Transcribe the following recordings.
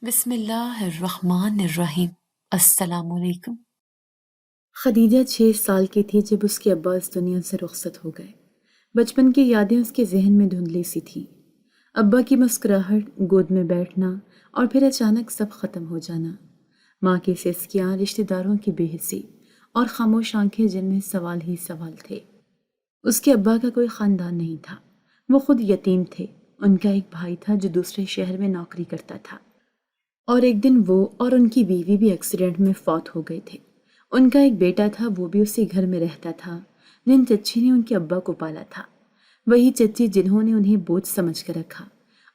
بسم اللہ الرحمن الرحیم۔ السلام علیکم۔ خدیجہ 6 سال کی تھی جب اس کے ابا اس دنیا سے رخصت ہو گئے۔ بچپن کی یادیں اس کے ذہن میں دھندلی سی تھیں۔ ابا کی مسکراہٹ، گود میں بیٹھنا اور پھر اچانک سب ختم ہو جانا۔ ماں کی سسکیاں، رشتہ داروں کی بے حسی اور خاموش آنکھیں جن میں سوال ہی سوال تھے۔ اس کے ابا کا کوئی خاندان نہیں تھا، وہ خود یتیم تھے۔ ان کا ایک بھائی تھا جو دوسرے شہر میں نوکری کرتا تھا، اور ایک دن وہ اور ان کی بیوی بھی ایکسیڈنٹ میں فوت ہو گئے تھے۔ ان کا ایک بیٹا تھا، وہ بھی اسی گھر میں رہتا تھا جن چچی نے ان کے ابا کو پالا تھا، وہی چچی جنہوں نے انہیں بوجھ سمجھ کر رکھا،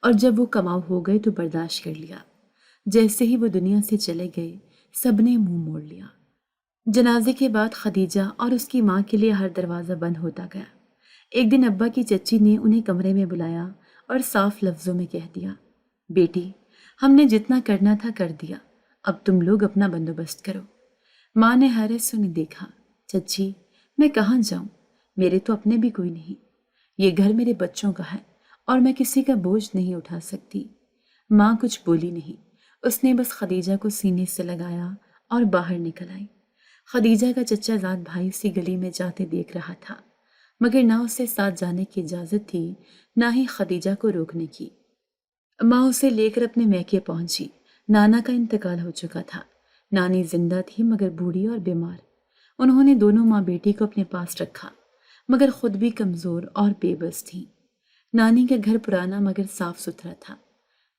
اور جب وہ کماؤ ہو گئے تو برداشت کر لیا۔ جیسے ہی وہ دنیا سے چلے گئے، سب نے منہ موڑ لیا۔ جنازے کے بعد خدیجہ اور اس کی ماں کے لیے ہر دروازہ بند ہوتا گیا۔ ایک دن ابا کی چچی نے انہیں کمرے میں بلایا اور صاف لفظوں میں کہہ دیا، بیٹی، ہم نے جتنا کرنا تھا کر دیا، اب تم لوگ اپنا بندوبست کرو۔ ماں نے حیرت سے انہیں دیکھا۔ چچی، میں کہاں جاؤں؟ میرے تو اپنے بھی کوئی نہیں، یہ گھر میرے بچوں کا ہے اور میں کسی کا بوجھ نہیں اٹھا سکتی۔ ماں کچھ بولی نہیں، اس نے بس خدیجہ کو سینے سے لگایا اور باہر نکل آئی۔ خدیجہ کا چچا زاد بھائی اسی گلی میں جاتے دیکھ رہا تھا، مگر نہ اسے ساتھ جانے کی اجازت تھی، نہ ہی خدیجہ کو روکنے کی۔ ماں اسے لے کر اپنے میکے پہنچی۔ نانا کا انتقال ہو چکا تھا۔ نانی زندہ تھی مگر بوڑھی اور بیمار۔ انہوں نے دونوں ماں بیٹی کو اپنے پاس رکھا، مگر خود بھی کمزور اور بے بس تھیں۔ نانی کا گھر پرانا مگر صاف ستھرا تھا۔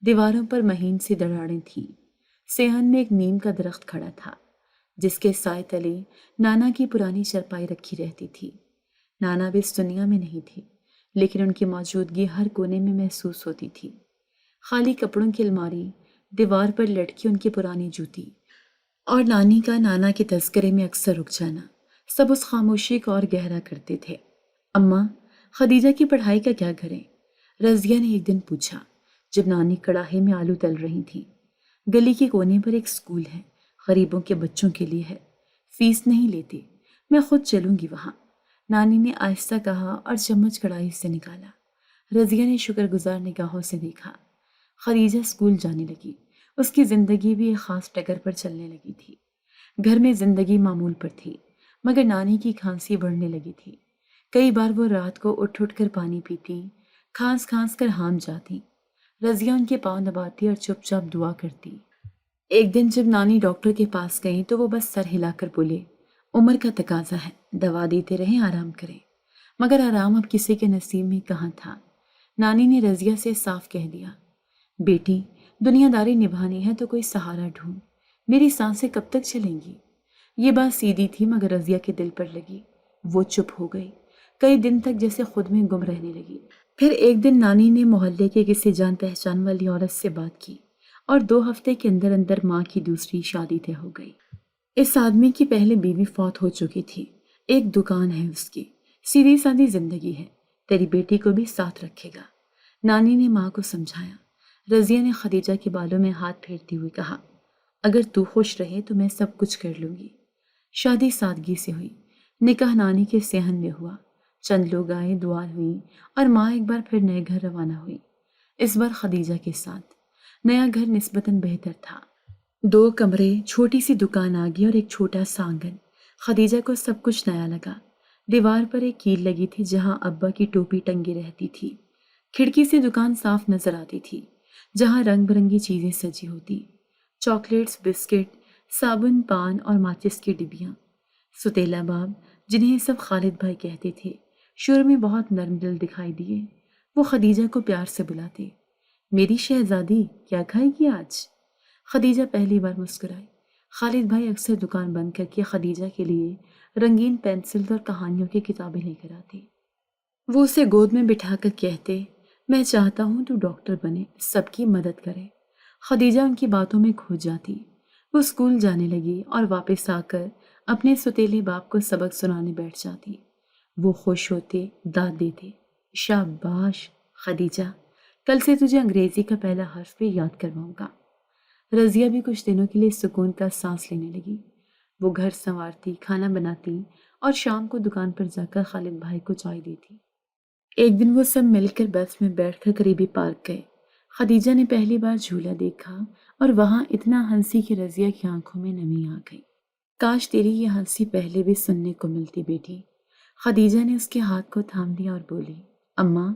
دیواروں پر مہین سی دراڑیں تھیں۔ صحن میں ایک نیم کا درخت کھڑا تھا، جس کے سائے تلے نانا کی پرانی چرپائی رکھی رہتی تھی۔ نانا بھی اس دنیا میں نہیں تھی، لیکن ان کی موجودگی ہر کونے میں محسوس ہوتی تھی۔ خالی کپڑوں کی الماری، دیوار پر لٹکی ان کی پرانی جوتی، اور نانی کا نانا کے تذکرے میں اکثر رک جانا، سب اس خاموشی کو اور گہرا کرتے تھے۔ اماں، خدیجہ کی پڑھائی کا کیا کریں؟ رضیہ نے ایک دن پوچھا، جب نانی کڑاہے میں آلو تل رہی تھی۔ گلی کے کونے پر ایک سکول ہے، غریبوں کے بچوں کے لیے ہے، فیس نہیں لیتے، میں خود چلوں گی وہاں، نانی نے آہستہ کہا اور چمچ کڑاہی سے نکالا۔ رضیہ نے شکر گزار نگاہوں سے دیکھا۔ خدیجہ اسکول جانے لگی، اس کی زندگی بھی ایک خاص ڈگر پر چلنے لگی تھی۔ گھر میں زندگی معمول پر تھی، مگر نانی کی کھانسی بڑھنے لگی تھی۔ کئی بار وہ رات کو اٹھ اٹھ کر پانی پیتی، کھانس کھانس کر ہام جاتی۔ رضیہ ان کے پاؤں دباتی اور چپ چاپ دعا کرتی۔ ایک دن جب نانی ڈاکٹر کے پاس گئیں تو وہ بس سر ہلا کر بولے، عمر کا تقاضا ہے، دوا دیتے رہیں، آرام کریں۔ مگر آرام اب کسی کے نصیب میں کہاں تھا۔ نانی نے رضیہ سے صاف کہہ دیا، بیٹی، دنیا داری نبھانی ہے تو کوئی سہارا ڈھونڈ، میری سانسیں کب تک چلیں گی؟ یہ بات سیدھی تھی مگر رضیہ کے دل پر لگی۔ وہ چپ ہو گئی، کئی دن تک جیسے خود میں گم رہنے لگی۔ پھر ایک دن نانی نے محلے کے کسی جان پہچان والی عورت سے بات کی، اور 2 ہفتے کے اندر اندر ماں کی دوسری شادی طے ہو گئی۔ اس آدمی کی پہلے بیوی فوت ہو چکی تھی، ایک دکان ہے اس کی، سیدھی سادی زندگی ہے، تیری بیٹی کو بھی ساتھ رکھے گا، نانی نے ماں کو سمجھایا۔ رضیہ نے خدیجہ کے بالوں میں ہاتھ پھیرتی ہوئی کہا، اگر تو خوش رہے تو میں سب کچھ کر لوں گی۔ شادی سادگی سے ہوئی، نکاح نانی کے صحن میں ہوا، چند لوگ آئے، دعا ہوئی، اور ماں ایک بار پھر نئے گھر روانہ ہوئی، اس بار خدیجہ کے ساتھ۔ نیا گھر نسبتاً بہتر تھا، 2 کمرے، چھوٹی سی دکان آگے اور ایک چھوٹا سا آنگن۔ خدیجہ کو سب کچھ نیا لگا۔ دیوار پر ایک کیل لگی تھی جہاں ابا کی ٹوپی ٹنگی رہتی تھی۔ کھڑکی سے دکان صاف نظر آتی تھی، جہاں رنگ برنگی چیزیں سجی ہوتی، چاکلیٹس، بسکٹ، صابن، پان اور ماچس کی ڈبیاں۔ ستیلا باب، جنہیں سب خالد بھائی کہتے تھے، شروع میں بہت نرم دل دکھائی دیے۔ وہ خدیجہ کو پیار سے بلاتے، میری شہزادی، کیا کھائے گی آج؟ خدیجہ پہلی بار مسکرائی۔ خالد بھائی اکثر دکان بند کر کے خدیجہ کے لیے رنگین پینسل اور کہانیوں کی کتابیں لے کر آتے۔ وہ اسے گود میں بٹھا کر کہتے، میں چاہتا ہوں تو ڈاکٹر بنے، سب کی مدد کرے۔ خدیجہ ان کی باتوں میں کھو جاتی۔ وہ اسکول جانے لگی اور واپس آ کر اپنے ستیلے باپ کو سبق سنانے بیٹھ جاتی۔ وہ خوش ہوتے، داد دیتے، شاباش خدیجہ، کل سے تجھے انگریزی کا پہلا حرف بھی یاد کرواؤں گا۔ رضیہ بھی کچھ دنوں کے لیے سکون کا سانس لینے لگی۔ وہ گھر سنوارتی، کھانا بناتی اور شام کو دکان پر جا کر خالد بھائی کو چائے دیتی۔ ایک دن وہ سب مل کر بس میں بیٹھ کر قریبی پارک گئے۔ خدیجہ نے پہلی بار جھولا دیکھا اور وہاں اتنا ہنسی کہ رضیہ کی آنکھوں میں نمی آ گئی۔ کاش تیری یہ ہنسی پہلے بھی سننے کو ملتی بیٹی۔ خدیجہ نے اس کے ہاتھ کو تھام لیا اور بولی، اماں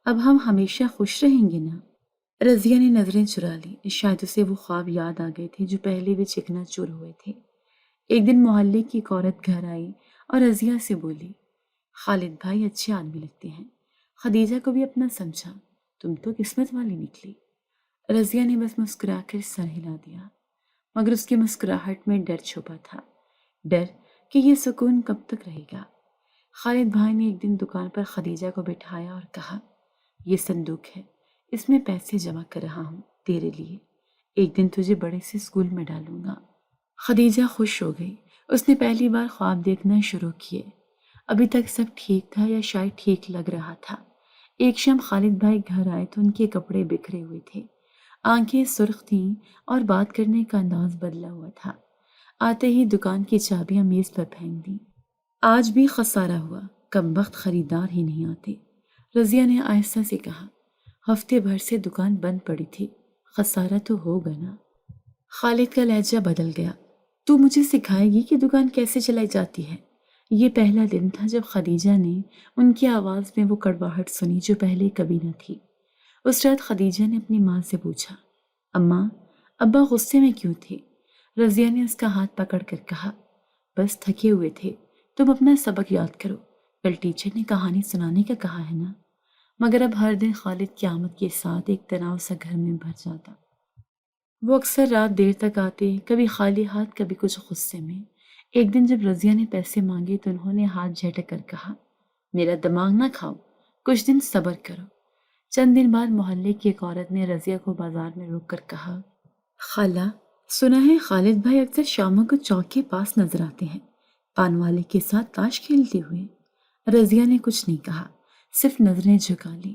اب ہم ہمیشہ خوش رہیں گے نا؟ رضیہ نے نظریں چرا لی، شاید اسے وہ خواب یاد آ گئے تھے جو پہلے بھی چکنا چور ہوئے تھے۔ ایک دن محلے کی ایک عورت گھر آئی اور رضیہ سے بولی، خالد بھائی اچھے آدمی لگتے ہیں، خدیجہ کو بھی اپنا سمجھا، تم تو قسمت والی نکلی۔ رضیہ نے بس مسکرا کر سر ہلا دیا، مگر اس کی مسکراہٹ میں ڈر چھپا تھا، ڈر کہ یہ سکون کب تک رہے گا۔ خالد بھائی نے ایک دن دکان پر خدیجہ کو بٹھایا اور کہا، یہ صندوق ہے، اس میں پیسے جمع کر رہا ہوں تیرے لیے، ایک دن تجھے بڑے سے اسکول میں ڈالوں گا۔ خدیجہ خوش ہو گئی، اس نے پہلی بار خواب دیکھنا شروع کیے۔ ابھی تک سب ٹھیک تھا یا شاید ٹھیک لگ رہا تھا۔ ایک شام خالد بھائی گھر آئے تو ان کے کپڑے بکھرے ہوئے تھے، آنکھیں سرخ تھیں اور بات کرنے کا انداز بدلا ہوا تھا۔ آتے ہی دکان کی چابیاں میز پر پھینک دیں۔ آج بھی خسارہ ہوا، کم وقت خریدار ہی نہیں آتے۔ رضیہ نے آہستہ سے کہا، ہفتے بھر سے دکان بند پڑی تھی، خسارہ تو ہوگا نا؟ خالد کا لہجہ بدل گیا، تو مجھے سکھائے گی کہ دکان کیسے چلائی جاتی ہے؟ یہ پہلا دن تھا جب خدیجہ نے ان کی آواز میں وہ کڑواہٹ سنی جو پہلے کبھی نہ تھی۔ اس رات خدیجہ نے اپنی ماں سے پوچھا، اماں ابا غصے میں کیوں تھے؟ رضیہ نے اس کا ہاتھ پکڑ کر کہا، بس تھکے ہوئے تھے، تم اپنا سبق یاد کرو، کل ٹیچر نے کہانی سنانے کا کہا ہے نا؟ مگر اب ہر دن خالد کی آمد کے ساتھ ایک تناؤ سا گھر میں بھر جاتا۔ وہ اکثر رات دیر تک آتے، کبھی خالی ہاتھ کبھی کچھ غصے میں۔ ایک دن جب رضیہ نے پیسے مانگے تو انہوں نے ہاتھ جھٹک کر کہا، میرا دماغ نہ کھاؤ، کچھ دن صبر کرو۔ چند دن بعد محلے کی ایک عورت نے رضیہ کو بازار میں روک کر کہا، خالہ سنا ہے خالد بھائی اکثر شاموں کو چوک کے پاس نظر آتے ہیں، پان والے کے ساتھ تاش کھیلتے ہوئے۔ رضیہ نے کچھ نہیں کہا، صرف نظریں جھکا لی۔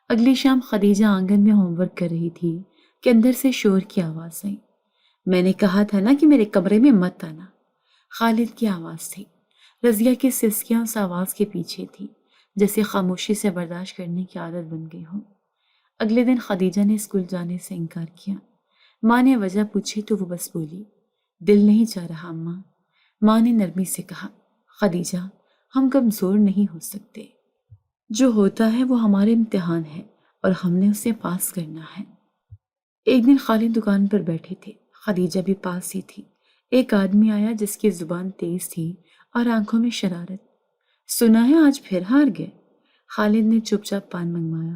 اگلی شام خدیجہ آنگن میں ہوم ورک کر رہی تھی کہ اندر سے شور کی آواز آئی، میں نے کہا تھا نا کہ میرے کمرے میں مت آنا۔ خالد کی آواز تھی۔ رضیہ کی سسکیاں اس آواز کے پیچھے تھی، جیسے خاموشی سے برداشت کرنے کی عادت بن گئی ہو۔ اگلے دن خدیجہ نے اسکول جانے سے انکار کیا۔ ماں نے وجہ پوچھی تو وہ بس بولی، دل نہیں چاہ رہا اماں۔ ماں نے نرمی سے کہا، خدیجہ ہم کمزور نہیں ہو سکتے، جو ہوتا ہے وہ ہمارے امتحان ہے اور ہم نے اسے پاس کرنا ہے۔ ایک دن خالد دکان پر بیٹھے تھے، خدیجہ بھی پاس ہی تھی۔ ایک آدمی آیا جس کی زبان تیز تھی اور آنکھوں میں شرارت۔ سنا ہے آج پھر ہار گئے؟ خالد نے چپ چاپ پان منگوایا۔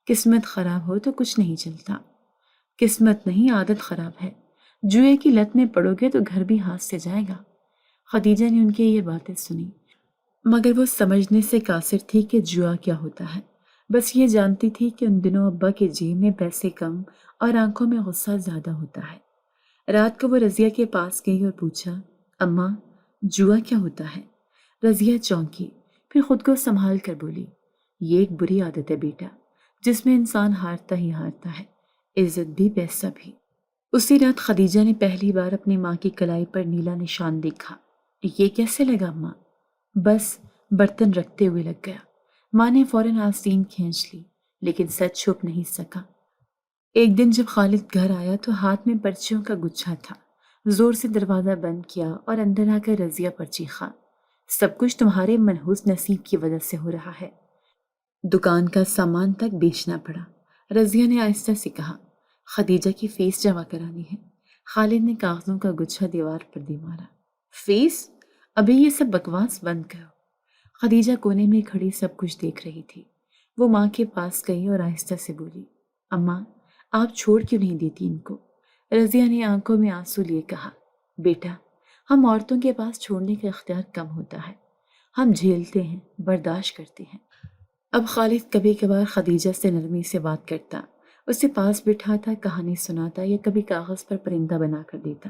قسمت خراب ہو تو کچھ نہیں چلتا۔ قسمت نہیں، عادت خراب ہے، جوئے کی لت میں پڑو گے تو گھر بھی ہاتھ سے جائے گا۔ خدیجہ نے ان کی یہ باتیں سنی، مگر وہ سمجھنے سے قاصر تھی کہ جوا کیا ہوتا ہے۔ بس یہ جانتی تھی کہ ان دنوں ابا کے جیب میں پیسے کم اور آنکھوں میں غصہ زیادہ ہوتا ہے۔ رات کو وہ رضیہ کے پاس گئی اور پوچھا، اماں جوا کیا ہوتا ہے؟ رضیہ چونکی، پھر خود کو سنبھال کر بولی، یہ ایک بری عادت ہے بیٹا، جس میں انسان ہارتا ہی ہارتا ہے، عزت بھی پیسہ بھی۔ اسی رات خدیجہ نے پہلی بار اپنی ماں کی کلائی پر نیلا نشان دیکھا۔ یہ کیسے لگا ماں؟ بس برتن رکھتے ہوئے لگ گیا۔ ماں نے فوراً آستین کھینچ لی، لیکن سچ چھپ نہیں سکا۔ ایک دن جب خالد گھر آیا تو ہاتھ میں پرچیوں کا گچھا تھا۔ زور سے دروازہ بند کیا اور اندر آ کر رضیہ پر چیخا، سب کچھ تمہارے منحوس نصیب کی وجہ سے ہو رہا ہے۔ دکان کا سامان تک بیچنا پڑا۔ رضیہ نے آہستہ سے کہا، خدیجہ کی فیس جمع کرانی ہے۔ خالد نے کاغذوں کا گچھا دیوار پر دے مارا، فیس؟ ابھی یہ سب بکواس بند کرو۔ خدیجہ کونے میں کھڑی سب کچھ دیکھ رہی تھی۔ وہ ماں کے پاس گئی اور آہستہ سے بولی، اماں آپ چھوڑ کیوں نہیں دیتی ان کو؟ رضیہ نے آنکھوں میں آنسو لیے کہا، بیٹا ہم عورتوں کے پاس چھوڑنے کا اختیار کم ہوتا ہے، ہم جھیلتے ہیں، برداشت کرتے ہیں۔ اب خالد کبھی کبھار خدیجہ سے نرمی سے بات کرتا، اسے پاس بٹھاتا، کہانی سناتا یا کبھی کاغذ پر پرندہ بنا کر دیتا۔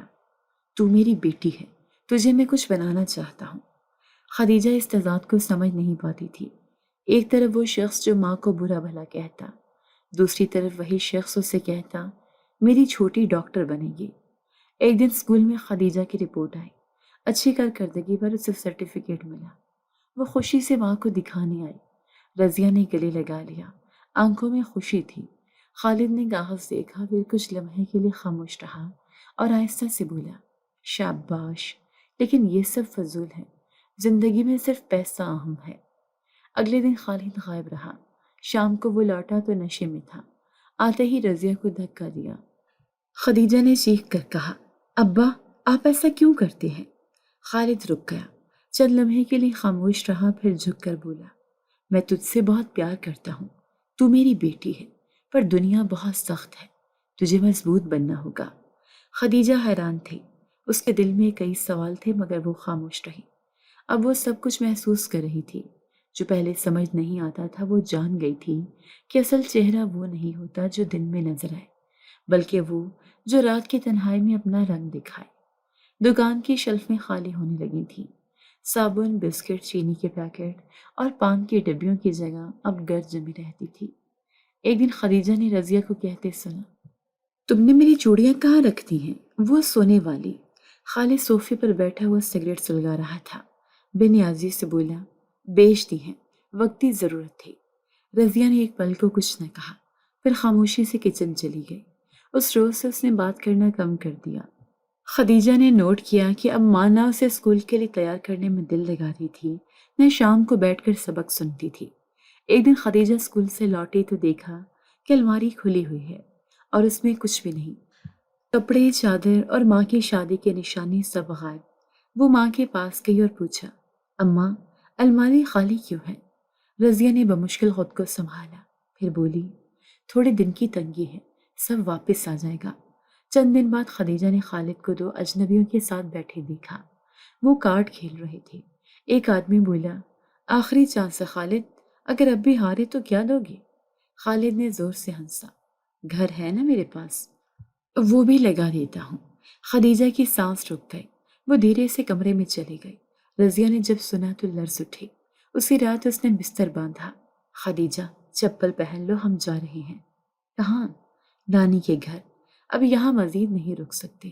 تو میری بیٹی ہے، تجھے میں کچھ بنانا چاہتا ہوں۔ خدیجہ اس تضاد کو سمجھ نہیں پاتی تھی۔ ایک طرف وہ شخص جو ماں کو برا بھلا کہتا، دوسری طرف وہی شخص اسے کہتا، میری چھوٹی ڈاکٹر بنے گی۔ ایک دن اسکول میں خدیجہ کی رپورٹ آئی، اچھی کارکردگی پر اسے سرٹیفکیٹ ملا۔ وہ خوشی سے ماں کو دکھانے آئی۔ رضیہ نے گلے لگا لیا، آنکھوں میں خوشی تھی۔ خالد نے کاغذ دیکھا، پھر کچھ لمحے کے لیے خاموش رہا اور آہستہ سے بولا، شاباش، لیکن یہ سب فضول ہے، زندگی میں صرف پیسہ اہم ہے۔ اگلے دن خالد غائب رہا۔ شام کو وہ لوٹا تو نشے میں تھا۔ آتے ہی رضیہ کو دھکا دیا۔ خدیجہ نے چیخ کر کہا، ابا، آپ ایسا کیوں کرتے ہیں؟ خالد رک گیا، چند لمحے کے لیے خاموش رہا، پھر جھک کر بولا، میں تجھ سے بہت پیار کرتا ہوں، تو میری بیٹی ہے، پر دنیا بہت سخت ہے، تجھے مضبوط بننا ہوگا۔ خدیجہ حیران تھی، اس کے دل میں کئی سوال تھے مگر وہ خاموش رہی۔ اب وہ سب کچھ محسوس کر رہی تھی جو پہلے سمجھ نہیں آتا تھا۔ وہ جان گئی تھی کہ اصل چہرہ وہ نہیں ہوتا جو دن میں نظر آئے، بلکہ وہ جو رات کی تنہائی میں اپنا رنگ دکھائے۔ دکان کی شیلفیں خالی ہونے لگی تھیں۔ صابن، بسکٹ، چینی کے پیکٹ اور پان کی ڈبیوں کی جگہ اب گرد جمی رہتی تھی۔ ایک دن خدیجہ نے رضیہ کو کہتے سنا، تم نے میری چوڑیاں کہاں رکھ دی ہیں؟ وہ سونے والی۔ خالد صوفے پر بیٹھا ہوا سگریٹ سلگا رہا تھا، بے نیازی سے بولا، بیچ دی ہیں، وقتی ضرورت تھی۔ رضیہ نے ایک پل کو کچھ نہ کہا، پھر خاموشی سے کچن چلی گئی۔ اس روز سے اس نے بات کرنا کم کر دیا۔ خدیجہ نے نوٹ کیا کہ اب ماں نہ اسے اسکول کے لیے تیار کرنے میں دل لگا رہی تھی، نہ شام کو بیٹھ کر سبق سنتی تھی۔ ایک دن خدیجہ اسکول سے لوٹی تو دیکھا کہ الماری کھلی ہوئی ہے اور اس میں کچھ بھی نہیں۔ کپڑے، چادر اور ماں کی شادی کے نشانی سب غائب۔ وہ ماں کے پاس گئی اور پوچھا، اماں، الماری خالی کیوں ہے؟ رضیہ نے بمشکل خود کو سنبھالا، پھر بولی، تھوڑے دن کی تنگی ہے، سب واپس آ جائے گا۔ چند دن بعد خدیجہ نے خالد کو دو اجنبیوں کے ساتھ بیٹھے دیکھا۔ وہ کارڈ کھیل رہے تھے۔ ایک آدمی بولا، آخری چانس ہے خالد، اگر اب بھی ہارے تو کیا دو گے؟ خالد نے زور سے ہنسا، گھر ہے نا میرے پاس، وہ بھی لگا دیتا ہوں۔ خدیجہ کی سانس رک گئی، وہ دھیرے سے کمرے میں چلی گئی۔ رضیہ نے جب سنا تو لرز اٹھی۔ اسی رات اس نے بستر باندھا۔ خدیجہ، چپل پہن لو، ہم جا رہے ہیں۔ کہاں؟ نانی کے گھر، اب یہاں مزید نہیں رک سکتے۔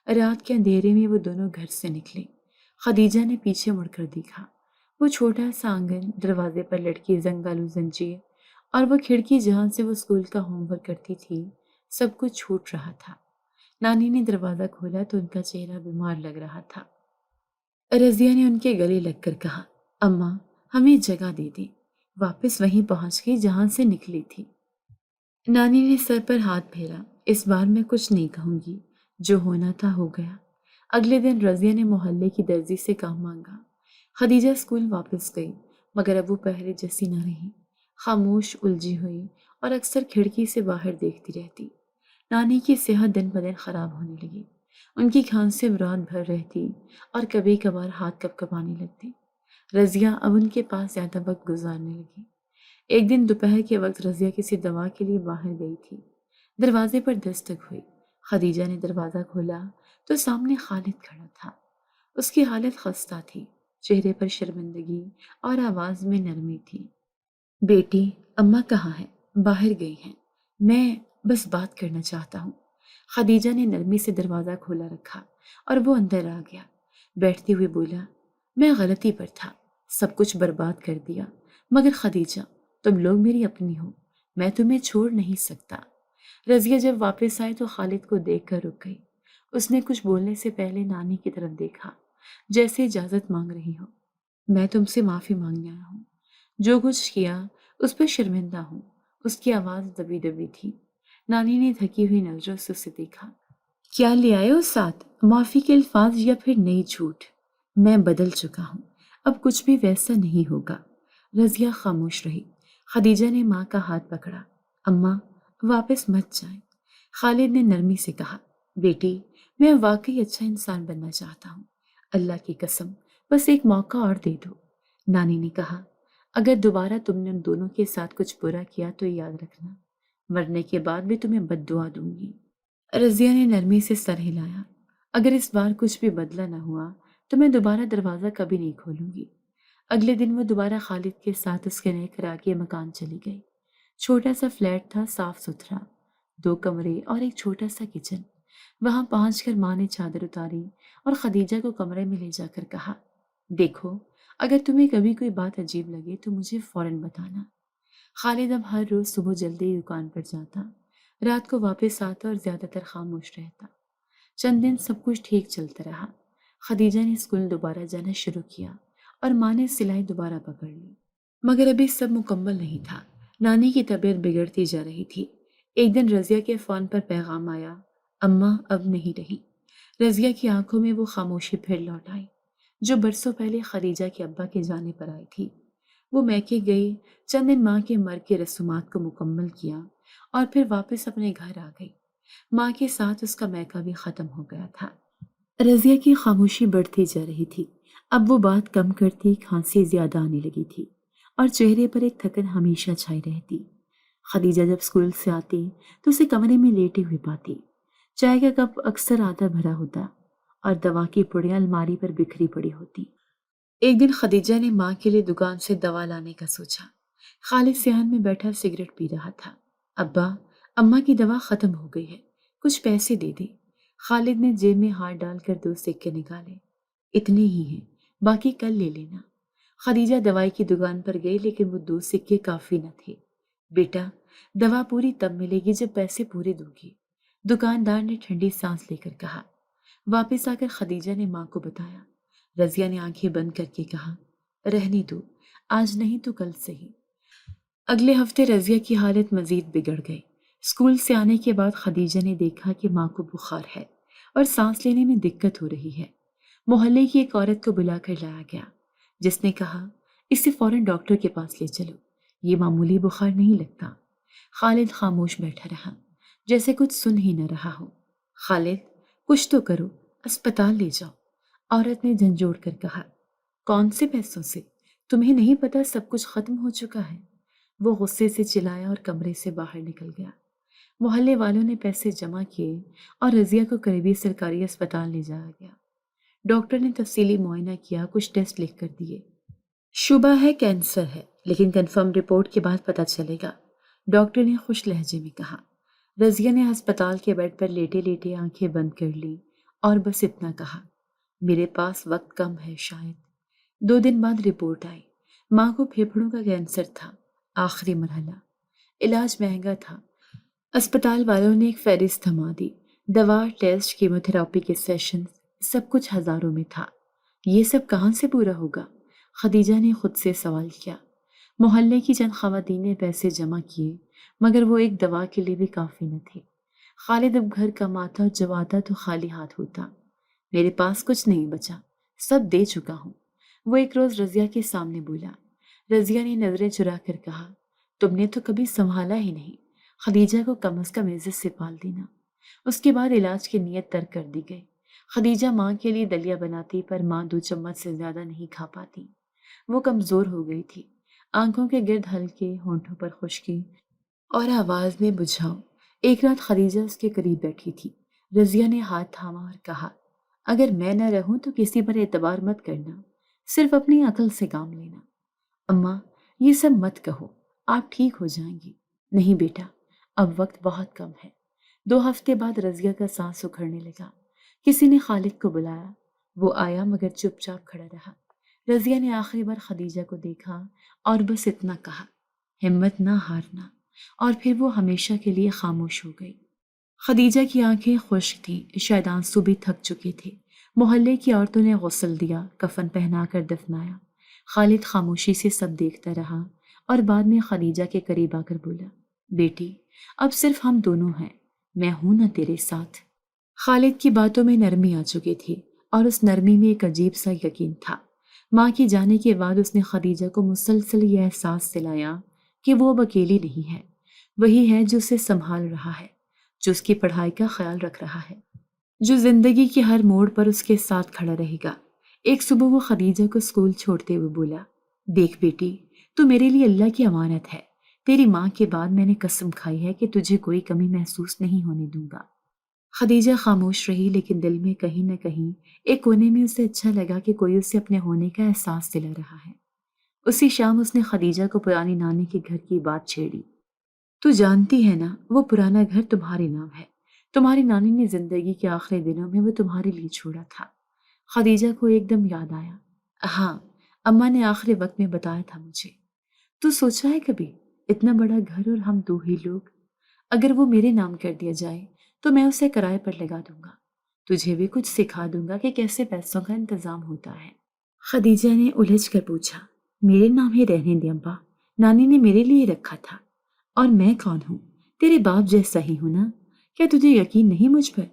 رات کے اندھیرے میں وہ دونوں گھر سے نکلے۔ خدیجہ نے پیچھے مڑ کر دیکھا۔ وہ چھوٹا سا آنگن، دروازے پر لٹکی زنگالو زنجیر اور وہ کھڑکی جہاں سے وہ اسکول کا ہوم ورک کرتی تھی، سب کچھ چھوٹ رہا تھا۔ نانی نے دروازہ کھولا تو ان کا چہرہ بیمار لگ رہا تھا۔ رضیہ نے ان کے گلے لگ کر کہا، اماں، ہمیں جگہ دے دیں۔ واپس وہیں پہنچ گئی جہاں سے نکلی تھی۔ نانی نے سر پر ہاتھ پھیرا، اس بار میں کچھ نہیں کہوں گی، جو ہونا تھا ہو گیا۔ اگلے دن رضیہ نے محلے کی درزی سے کام مانگا۔ خدیجہ اسکول واپس گئی، مگر اب وہ پہلے جیسی نہ رہی، خاموش، الجھی ہوئی اور اکثر کھڑکی سے باہر دیکھتی رہتی۔ نانی کی صحت دن بدن خراب ہونے لگی۔ ان کی کھانسی رات بھر رہتی اور کبھی کبھار ہاتھ کپ کپانے لگتے۔ رضیہ اب ان کے پاس زیادہ وقت گزارنے لگی۔ ایک دن دوپہر کے وقت رضیہ کسی دوا کے لیے باہر گئی تھی۔ دروازے پر دستک ہوئی۔ خدیجہ نے دروازہ کھولا تو سامنے خالد کھڑا تھا۔ اس کی حالت خستہ تھی، چہرے پر شرمندگی اور آواز میں نرمی تھی۔ بیٹی، اماں کہاں ہے؟ باہر گئی ہیں، میں بس بات کرنا چاہتا ہوں۔ خدیجہ نے نرمی سے دروازہ کھولا رکھا اور وہ اندر آ گیا۔ بیٹھتے ہوئے بولا، میں غلطی پر تھا، سب کچھ برباد کر دیا، مگر خدیجہ، تم لوگ میری اپنی ہو، میں تمہیں چھوڑ نہیں سکتا۔ رضیہ جب واپس آئے تو خالد کو دیکھ کر رک گئی۔ اس نے کچھ بولنے سے پہلے نانی کی طرف دیکھا، جیسے اجازت مانگ رہی ہو۔ میں تم سے معافی مانگنے آیا ہوں، جو کچھ کیا اس پر شرمندہ ہوں۔ اس کی آواز دبی دبی تھی۔ نانی نے تھکی ہوئی نظروں سے اسے دیکھا۔ کیا لے آئے ہو ساتھ؟ معافی کے الفاظ یا پھر نئی جھوٹ؟ میں بدل چکا ہوں، اب کچھ بھی ویسا نہیں ہوگا۔ رضیہ خاموش رہی۔ خدیجہ نے ماں کا ہاتھ پکڑا، اماں، واپس مت جائیں۔ خالد نے نرمی سے کہا، بیٹی، میں واقعی اچھا انسان بننا چاہتا ہوں، اللہ کی قسم، بس ایک موقع اور دے دو۔ نانی نے کہا، اگر دوبارہ تم نے ان دونوں کے ساتھ کچھ برا کیا تو یاد رکھنا، مرنے کے بعد بھی تمہیں بد دعا دوں گی۔ رضیہ نے نرمی سے سر ہلایا، اگر اس بار کچھ بھی بدلہ نہ ہوا تو میں دوبارہ دروازہ کبھی نہیں کھولوں گی۔ اگلے دن وہ دوبارہ خالد کے ساتھ اس کے نئے کرا کے مکان چلی گئی۔ چھوٹا سا فلیٹ تھا، صاف ستھرا، 2 کمرے اور ایک چھوٹا سا کچن۔ وہاں پہنچ کر ماں نے چادر اتاری اور خدیجہ کو کمرے میں لے جا کر کہا، دیکھو، اگر تمہیں کبھی کوئی بات عجیب لگے تو مجھے فوراً بتانا۔ خالد اب ہر روز صبح جلدی دکان پر جاتا۔ رات کو واپس آتا اور زیادہ تر خاموش رہتا۔ چند دن سب کچھ ٹھیک چلتا رہا۔ خدیجہ نے اسکول دوبارہ جانا شروع کیا اور ماں نے سلائی دوبارہ پکڑ لی، مگر ابھی سب مکمل نہیں تھا۔ نانی کی طبیعت بگڑتی جا رہی تھی۔ ایک دن رضیہ کے فون پر پیغام آیا، اماں اب نہیں رہی۔ رضیہ کی آنکھوں میں وہ خاموشی پھر لوٹ آئی جو برسوں پہلے خدیجہ کے ابا کے جانے پر آئی تھی۔ وہ میکے گئی، چند دن ماں کے مرگ کے رسومات کو مکمل کیا اور پھر واپس اپنے گھر آ گئی۔ ماں کے ساتھ اس کا میکا بھی ختم ہو گیا تھا۔ رضیہ کی خاموشی بڑھتی جا رہی تھی۔ اب وہ بات کم کرتی، کھانسی زیادہ آنے لگی تھی اور چہرے پر ایک تھکن ہمیشہ چھائی رہتی۔ خدیجہ جب اسکول سے آتی تو اسے کمرے میں لیٹے ہوئے پاتی۔ چائے کا کپ اکثر آدھا بھرا ہوتا اور دوا کی پڑیاں الماری پر بکھری پڑی ہوتی۔ ایک دن خدیجہ نے ماں کے لیے دکان سے دوا لانے کا سوچا۔ خالد صحن میں بیٹھا سگریٹ پی رہا تھا۔ ابا، اماں کی دوا ختم ہو گئی ہے، کچھ پیسے دے دے۔ خالد نے جیب میں ہاتھ ڈال کر 2 سکے نکالے۔ اتنے ہی ہیں، باقی کل لے لینا۔ خدیجہ دوائی کی دکان پر گئی لیکن وہ 2 سکے کافی نہ تھے۔ بیٹا، دوا پوری تب ملے گی جب پیسے پورے دوں گی، دکاندار نے ٹھنڈی سانس لے کر کہا۔ واپس آ کر خدیجہ نے ماں کو بتایا۔ رضیہ نے آنکھیں بند کر کے کہا، رہنے دو، آج نہیں تو کل صحیح۔ اگلے ہفتے رضیہ کی حالت مزید بگڑ گئی۔ اسکول سے آنے کے بعد خدیجہ نے دیکھا کہ ماں کو بخار ہے اور سانس لینے میں دقت ہو رہی ہے۔ محلے کی ایک عورت کو بلا کر لایا گیا جس نے کہا، اسے فوراً ڈاکٹر کے پاس لے چلو، یہ معمولی بخار نہیں لگتا۔ خالد خاموش بیٹھا رہا، جیسے کچھ سن ہی نہ رہا ہو۔ خالد، کچھ تو کرو، اسپتال لے جاؤ، عورت نے جھنجھوڑ کر کہا۔ کون سے پیسوں سے؟ تمہیں نہیں پتا سب کچھ ختم ہو چکا ہے؟ وہ غصے سے چلایا اور کمرے سے باہر نکل گیا۔ محلے والوں نے پیسے جمع کیے اور رضیہ کو قریبی سرکاری اسپتال لے جایا گیا۔ ڈاکٹر نے تفصیلی معائنہ کیا، کچھ ٹیسٹ لکھ کر دیے۔ شبہ ہے کینسر ہے، لیکن کنفرم رپورٹ کے بعد پتہ چلے گا، ڈاکٹر نے خوش لہجے میں کہا۔ رضیہ نے ہسپتال کے بیڈ پر لیٹے لیٹے آنکھیں بند کر لی اور بس اتنا کہا، میرے پاس وقت کم ہے شاید۔ 2 دن بعد رپورٹ آئی۔ ماں کو پھیپھڑوں کا کینسر تھا، آخری مرحلہ۔ علاج مہنگا تھا۔ اسپتال والوں نے ایک فہرست تھما دی، دوا، ٹیسٹ، کیموتھراپی کے سیشن، سب کچھ ہزاروں میں تھا۔ یہ سب کہاں سے پورا ہوگا؟ خدیجہ نے خود سے سوال کیا۔ محلے کی چند خواتین نے پیسے جمع کیے مگر وہ ایک دوا کے لیے بھی کافی نہ تھے۔ خالد اب گھر کماتا اور جب آتا تو خالی ہاتھ ہوتا۔ میرے پاس کچھ نہیں بچا، سب دے چکا ہوں، وہ ایک روز رضیہ کے سامنے بولا۔ رضیہ نے نظریں چرا کر کہا، تم نے تو کبھی سنبھالا ہی نہیں، خدیجہ کو کم از کم عزت سے پال دینا۔ اس کے بعد علاج کی نیت ترک کر دی گئی۔ خدیجہ ماں کے لیے دلیا بناتی پر ماں 2 چمچ سے زیادہ نہیں کھا پاتی۔ وہ کمزور ہو گئی تھی، آنکھوں کے گرد ہلکے، ہونٹوں پر خشکی اور آواز میں بجھاؤ۔ ایک رات خدیجہ اس کے قریب بیٹھی تھی۔ رضیہ نے ہاتھ تھاما اور کہا، اگر میں نہ رہوں تو کسی پر اعتبار مت کرنا، صرف اپنی عقل سے کام لینا۔ اماں، یہ سب مت کہو، آپ ٹھیک ہو جائیں گی۔ نہیں بیٹا، اب وقت بہت کم ہے۔ 2 ہفتے بعد رضیہ کا سانس اکھڑنے لگا۔ کسی نے خالد کو بلایا، وہ آیا مگر چپ چاپ کھڑا رہا۔ رضیہ نے آخری بار خدیجہ کو دیکھا اور بس اتنا کہا، ہمت نہ ہارنا، اور پھر وہ ہمیشہ کے لیے خاموش ہو گئی۔ خدیجہ کی آنکھیں خشک تھیں، شاید آنسو بھی تھک چکے تھے۔ محلے کی عورتوں نے غسل دیا، کفن پہنا کر دفنایا۔ خالد خاموشی سے سب دیکھتا رہا اور بعد میں خدیجہ کے قریب آ کر بولا، بیٹی، اب صرف ہم دونوں ہیں، میں ہوں نہ تیرے ساتھ۔ خالد کی باتوں میں نرمی آ چکی تھی اور اس نرمی میں ایک عجیب سا یقین تھا۔ ماں کے جانے کے بعد اس نے خدیجہ کو مسلسل یہ احساس دلایا کہ وہ اب اکیلی نہیں ہے، وہی ہے جو اسے سنبھال رہا ہے، جو اس کی پڑھائی کا خیال رکھ رہا ہے، جو زندگی کے ہر موڑ پر اس کے ساتھ کھڑا رہے گا۔ ایک صبح وہ خدیجہ کو اسکول چھوڑتے ہوئے بولا، دیکھ بیٹی، تو میرے لیے اللہ کی امانت ہے، تیری ماں کے بعد میں نے قسم کھائی ہے کہ تجھے کوئی کمی محسوس نہیں ہونے دوں گا۔ خدیجہ خاموش رہی لیکن دل میں کہیں نہ کہیں ایک کونے میں اسے اچھا لگا کہ کوئی اسے اپنے ہونے کا احساس دلا رہا ہے۔ اسی شام اس نے خدیجہ کو پرانی نانی کے گھر کی بات چھیڑی۔ تو جانتی ہے نا، وہ پرانا گھر تمہارے نام ہے، تمہاری نانی نے زندگی کے آخری دنوں میں وہ تمہارے لیے چھوڑا تھا۔ خدیجہ کو ایک دم یاد آیا، ہاں، اماں نے آخری وقت میں بتایا تھا مجھے۔ تو سوچا ہے کبھی، اتنا بڑا گھر اور ہم 2 ہی لوگ؟ اگر وہ میرے نام کر دیا جائے تو میں اسے کرائے پر لگا دوں گا۔ تجھے بھی کچھ سکھا دوں گا کہ کیسے پیسوں کا انتظام ہوتا ہے۔ خدیجہ نے الجھ کر پوچھا، میرے نام ہی رہنے دے ابا، نانی نے میرے لیے رکھا تھا، اور میں کون ہوں؟ تیرے باپ جیسا ہی ہوں نا؟ کیا تجھے یقین نہیں مجھ پر؟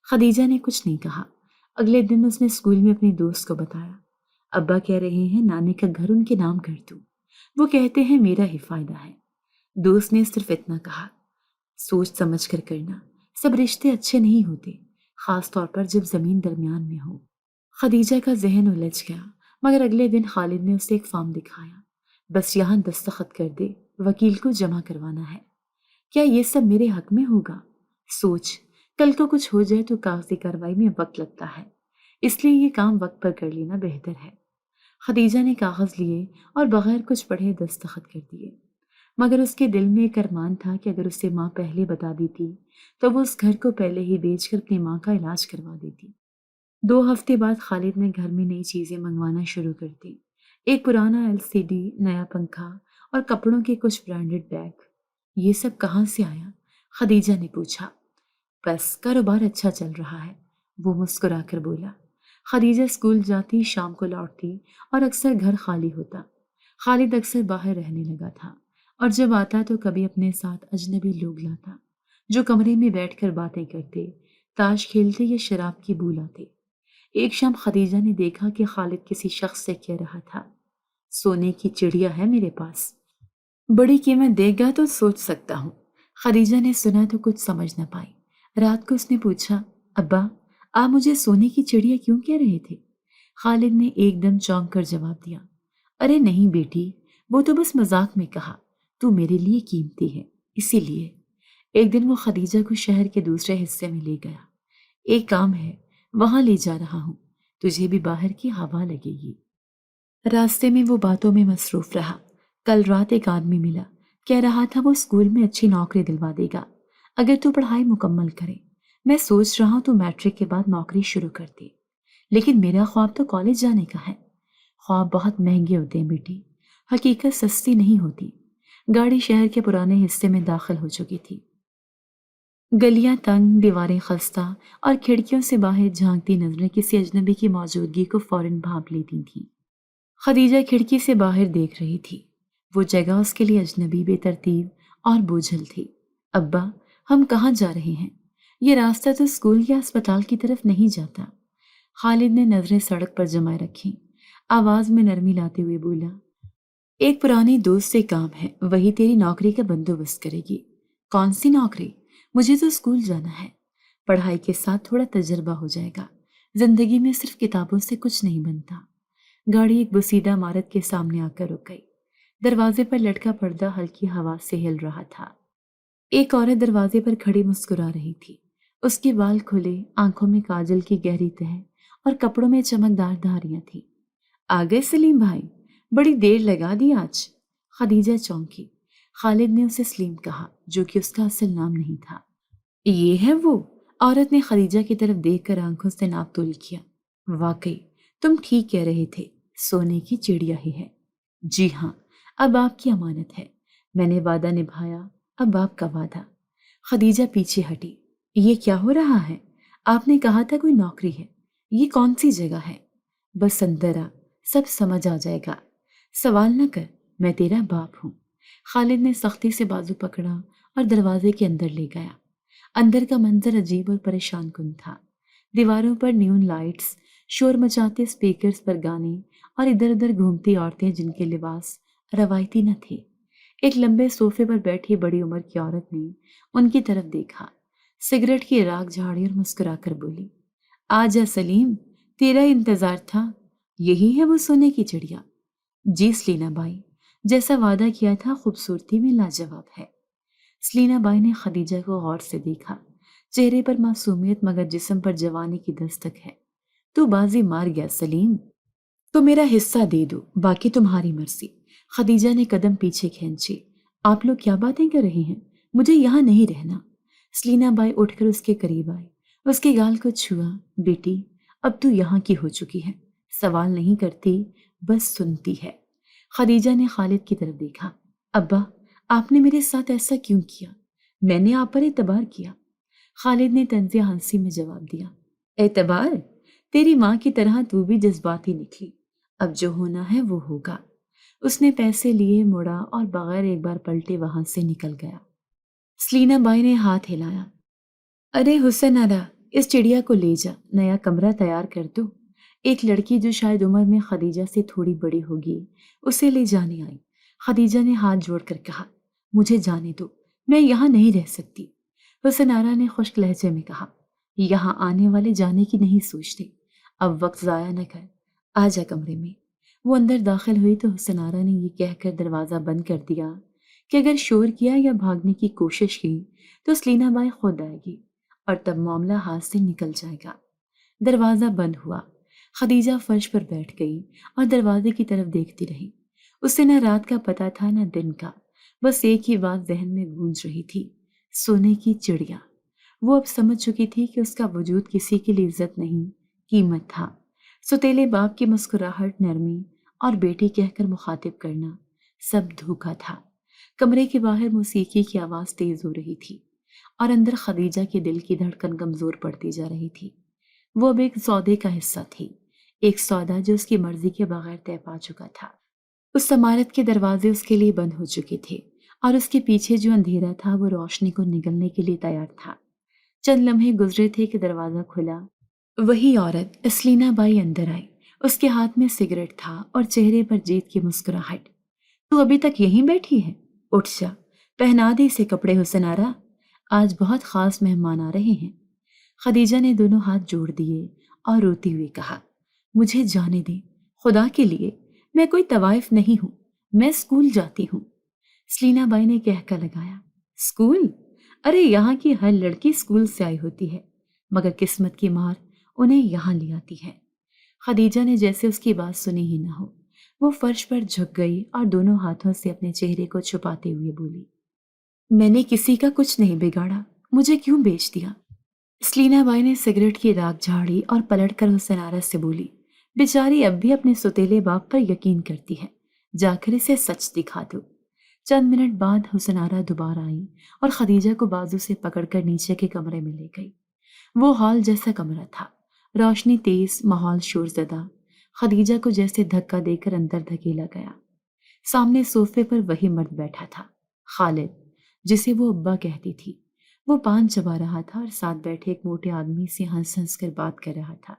خدیجہ نے کچھ نہیں کہا۔ اگلے دن اس نے اسکول میں اپنی دوست کو بتایا، ابا کہہ رہے ہیں نانی کا گھر ان کے نام کر دوں، وہ کہتے ہیں میرا ہی فائدہ ہے۔ دوست نے صرف اتنا کہا، سوچ سمجھ کر کرنا، سب رشتے اچھے نہیں ہوتے، خاص طور پر جب زمین درمیان میں ہو۔ خدیجہ کا ذہن الجھ گیا، مگر اگلے دن خالد نے اسے ایک فارم دکھایا، بس یہاں دستخط کر دے، وکیل کو جمع کروانا ہے۔ کیا یہ سب میرے حق میں ہوگا؟ سوچ، کل کو کچھ ہو جائے تو کاغذی کارروائی میں وقت لگتا ہے، اس لیے یہ کام وقت پر کر لینا بہتر ہے۔ خدیجہ نے کاغذ لیے اور بغیر کچھ پڑھے دستخط کر دیے، مگر اس کے دل میں ایک ارمان تھا کہ اگر اسے ماں پہلے بتا دیتی تو وہ اس گھر کو پہلے ہی بیچ کر اپنی ماں کا علاج کروا دیتی۔ 2 ہفتے بعد خالد نے گھر میں نئی چیزیں منگوانا شروع کر دی، ایک پرانا LCD، نیا پنکھا اور کپڑوں کے کچھ برانڈڈ بیگ۔ یہ سب کہاں سے آیا؟ خدیجہ نے پوچھا۔ بس کاروبار اچھا چل رہا ہے، وہ مسکرا کر بولا۔ خدیجہ اسکول جاتی، شام کو لوٹتی اور اکثر گھر خالی ہوتا۔ خالد اکثر باہر رہنے لگا تھا، اور جب آتا تو کبھی اپنے ساتھ اجنبی لوگ لاتا جو کمرے میں بیٹھ کر باتیں کرتے، تاش کھیلتے یا شراب کی بو لاتے۔ ایک شام خدیجہ نے دیکھا کہ خالد کسی شخص سے کہہ رہا تھا، سونے کی چڑیا ہے میرے پاس، بڑی قیمت دے گا تو سوچ سکتا ہوں۔ خدیجہ نے سنا تو کچھ سمجھ نہ پائی۔ رات کو اس نے پوچھا، ابا آپ مجھے سونے کی چڑیا کیوں کہہ رہے تھے؟ خالد نے ایک دم چونک کر جواب دیا، ارے نہیں بیٹی، وہ تو بس مذاق میں کہا، تو میرے لیے قیمتی ہے اسی لیے۔ ایک دن وہ خدیجہ کو شہر کے دوسرے حصے میں لے گیا، ایک کام ہے وہاں لے جا رہا ہوں، تجھے بھی باہر کی ہوا لگے گی۔ راستے میں وہ باتوں میں مصروف رہا۔ کل رات ایک آدمی ملا، کہہ رہا تھا وہ اسکول میں اچھی نوکری دلوا دے گا اگر تو پڑھائی مکمل کرے۔ میں سوچ رہا ہوں تو میٹرک کے بعد نوکری شروع کر دے، لیکن میرا خواب تو کالج جانے کا ہے۔ خواب بہت مہنگے ہوتے ہیں بیٹی، حقیقت سستی نہیں ہوتی۔ گاڑی شہر کے پرانے حصے میں داخل ہو چکی تھی، گلیاں تنگ، دیواریں خستہ، اور کھڑکیوں سے باہر جھانکتی نظریں کسی اجنبی کی موجودگی کو فوراً بھانپ لیتی تھیں۔ خدیجہ کھڑکی سے باہر دیکھ رہی تھی، وہ جگہ اس کے لیے اجنبی، بے ترتیب اور بوجھل تھی۔ ابا ہم کہاں جا رہے ہیں؟ یہ راستہ تو اسکول یا اسپتال کی طرف نہیں جاتا۔ خالد نے نظریں سڑک پر جمائے رکھیں، آواز میں نرمی لاتے ہوئے بولا، ایک پرانی دوست سے کام ہے، وہی تیری نوکری کا بندوبست کرے گی۔ کون سی نوکری؟ مجھے تو اسکول جانا ہے، پڑھائی کے ساتھ تھوڑا تجربہ ہو جائے گا، زندگی میں صرف کتابوں سے کچھ نہیں بنتا۔ گاڑی ایک بسیدہ عمارت کے سامنے آ کر رک گئی، دروازے پر لٹکا پردہ ہلکی ہوا سے ہل رہا تھا۔ ایک عورت دروازے پر کھڑی مسکرا رہی تھی، اس کے بال کھلے، آنکھوں میں کاجل کی گہری تہ اور کپڑوں میں چمکدار دھاریاں تھیں۔ آ گئے سلیم بھائی، بڑی دیر لگا دی آج۔ خدیجہ چونکی۔ خالد نے اسے سلیم کہا، جو کہ اس کا اصل نام نہیں تھا۔ یہ ہے وہ؟ عورت نے خدیجہ کی طرف دیکھ کر آنکھوں سے ناپ تول کیا۔ واقعی تم ٹھیک کہہ رہے تھے، سونے کی چڑیا ہی ہے۔ جی ہاں، اب آپ کی امانت ہے، میں نے وعدہ نبھایا، اب آپ کا وعدہ۔ خدیجہ پیچھے ہٹی۔ یہ کیا ہو رہا ہے؟ آپ نے کہا تھا کوئی نوکری ہے، یہ کون سی جگہ ہے؟ بس اندر آ، سب سمجھ آ جائے گا، سوال نہ کر، میں تیرا باپ ہوں۔ خالد نے سختی سے بازو پکڑا اور دروازے کے اندر لے گیا۔ اندر کا منظر عجیب اور پریشان کن تھا، دیواروں پر نیون لائٹس، شور مچاتے اسپیکرز پر گانے، اور ادھر ادھر گھومتی عورتیں جن کے لباس روایتی نہ تھے۔ ایک لمبے صوفے پر بیٹھی بڑی عمر کی عورت نے ان کی طرف دیکھا، سگریٹ کی راکھ جھاڑی اور مسکرا کر بولی، آجا سلیم، تیرا انتظار تھا، یہی ہے وہ سونے کی چڑیا؟ جی سلینا بائی، جیسا وعدہ کیا تھا خوبصورتی میں لاجواب ہے۔ سلینا بائی نے خدیجہ کو غور سے دیکھا، چہرے پر معصومیت مگر جسم پر جوانی کی دستک ہے۔ تو بازی مار گیا سلیم، تو میرا حصہ دے دو، باقی تمہاری مرضی۔ خدیجہ نے قدم پیچھے کھینچے۔ آپ لوگ کیا باتیں کر رہے ہیں؟ مجھے یہاں نہیں رہنا۔ سلینا بائی اٹھ کر اس کے قریب آئی، اس کے گال کو چھوا۔ بیٹی اب تو یہاں کی ہو چکی ہے، سوال نہیں کرتی، بس سنتی ہے۔ خدیجہ نے خالد کی طرف دیکھا۔ ابا آپ نے میرے ساتھ ایسا کیوں کیا؟ میں نے آپ پر اعتبار کیا۔ خالد نے طنزیہ ہنسی میں جواب دیا، اعتبار؟ تیری ماں کی طرح تو بھی جذباتی نکلی۔ اب جو ہونا ہے وہ ہوگا۔ اس نے پیسے لیے، مڑا اور بغیر ایک بار پلٹے وہاں سے نکل گیا۔ سلینا بائی نے ہاتھ ہلایا، ارے حسن آرا، اس چڑیا کو لے جا، نیا کمرہ تیار کر دو۔ ایک لڑکی جو شاید عمر میں خدیجہ سے تھوڑی بڑی ہوگی اسے لے جانے آئی۔ خدیجہ نے ہاتھ جوڑ کر کہا، مجھے جانے دو، میں یہاں نہیں رہ سکتی۔ حسن آرا نے خشک لہجے میں کہا، یہاں آنے والے جانے کی نہیں سوچتے، اب وقت ضائع نہ کر، آ جا کمرے میں۔ وہ اندر داخل ہوئی تو حسن آرا نے یہ کہہ کر دروازہ بند کر دیا کہ اگر شور کیا یا بھاگنے کی کوشش کی تو سلینا بائی خود آئے گی اور تب معاملہ ہاتھ سے نکل جائے گا۔ دروازہ بند ہوا۔ خدیجہ فرش پر بیٹھ گئی اور دروازے کی طرف دیکھتی رہی۔ اسے نہ رات کا پتہ تھا نہ دن کا، بس ایک ہی بات ذہن میں گونج رہی تھی، سونے کی چڑیا۔ وہ اب سمجھ چکی تھی کہ اس کا وجود کسی کے لیے عزت نہیں، قیمت تھا۔ ستیلے باپ کی مسکراہٹ، نرمی اور بیٹی کہہ کر مخاطب کرنا، سب دھوکا تھا۔ کمرے کے باہر موسیقی کی آواز تیز ہو رہی تھی اور اندر خدیجہ کے دل کی دھڑکن کمزور پڑتی جا رہی تھی۔ وہ اب ایک سودے کا حصہ تھی، ایک سودا جو اس کی مرضی کے بغیر طے پا چکا تھا۔ اس عمارت کے دروازے اس کے لیے بند ہو چکے تھے اور اس کے پیچھے جو اندھیرا تھا وہ روشنی کو نگلنے کے لیے تیار تھا۔ چند لمحے گزرے تھے کہ دروازہ کھلا۔ وہی عورت سلینا بائی اندر آئی۔ اس کے ہاتھ میں سگریٹ تھا اور چہرے پر جیت کی مسکراہٹ۔ تو ابھی تک یہیں بیٹھی ہے؟ اٹھ جا، پہنا دے اسے کپڑے حسن آرا، آج بہت خاص مہمان آ رہے ہیں۔ خدیجہ نے دونوں ہاتھ جوڑ دیے اور روتی ہوئی کہا، مجھے جانے دیں، خدا کے لیے، میں کوئی طوائف نہیں ہوں، میں اسکول جاتی ہوں۔ سلینا بائی نے کہہ کر لگایا، اسکول؟ ارے یہاں کی ہر لڑکی اسکول سے آئی ہوتی ہے، مگر قسمت کی مار انہیں یہاں لے آتی ہے۔ خدیجہ نے جیسے اس کی بات سنی ہی نہ ہو، وہ فرش پر جھک گئی اور دونوں ہاتھوں سے اپنے چہرے کو چھپاتے ہوئے بولی، میں نے کسی کا کچھ نہیں بگاڑا، مجھے کیوں بیچ دیا؟ سلینا بائی نے سگریٹ کی راکھ جھاڑی اور پلٹ کر حسن آرا سے بولی، بیچاری اب بھی اپنے ستیلے باپ پر یقین کرتی ہے، جا کر اسے سچ دکھا دو۔ چند منٹ بعد حسن آرا دوبارہ آئی اور خدیجہ کو بازو سے پکڑ کر نیچے کے کمرے میں لے گئی۔ وہ ہال جیسا کمرہ تھا، روشنی تیز، ماحول شور زدہ۔ خدیجہ کو جیسے دھکا دے کر اندر دھکیلا گیا۔ سامنے صوفے پر وہی مرد بیٹھا تھا، خالد، جسے وہ ابا کہتی تھی۔ وہ پان چبا رہا تھا اور ساتھ بیٹھے ایک موٹے آدمی سے ہنس ہنس کر بات کر رہا تھا۔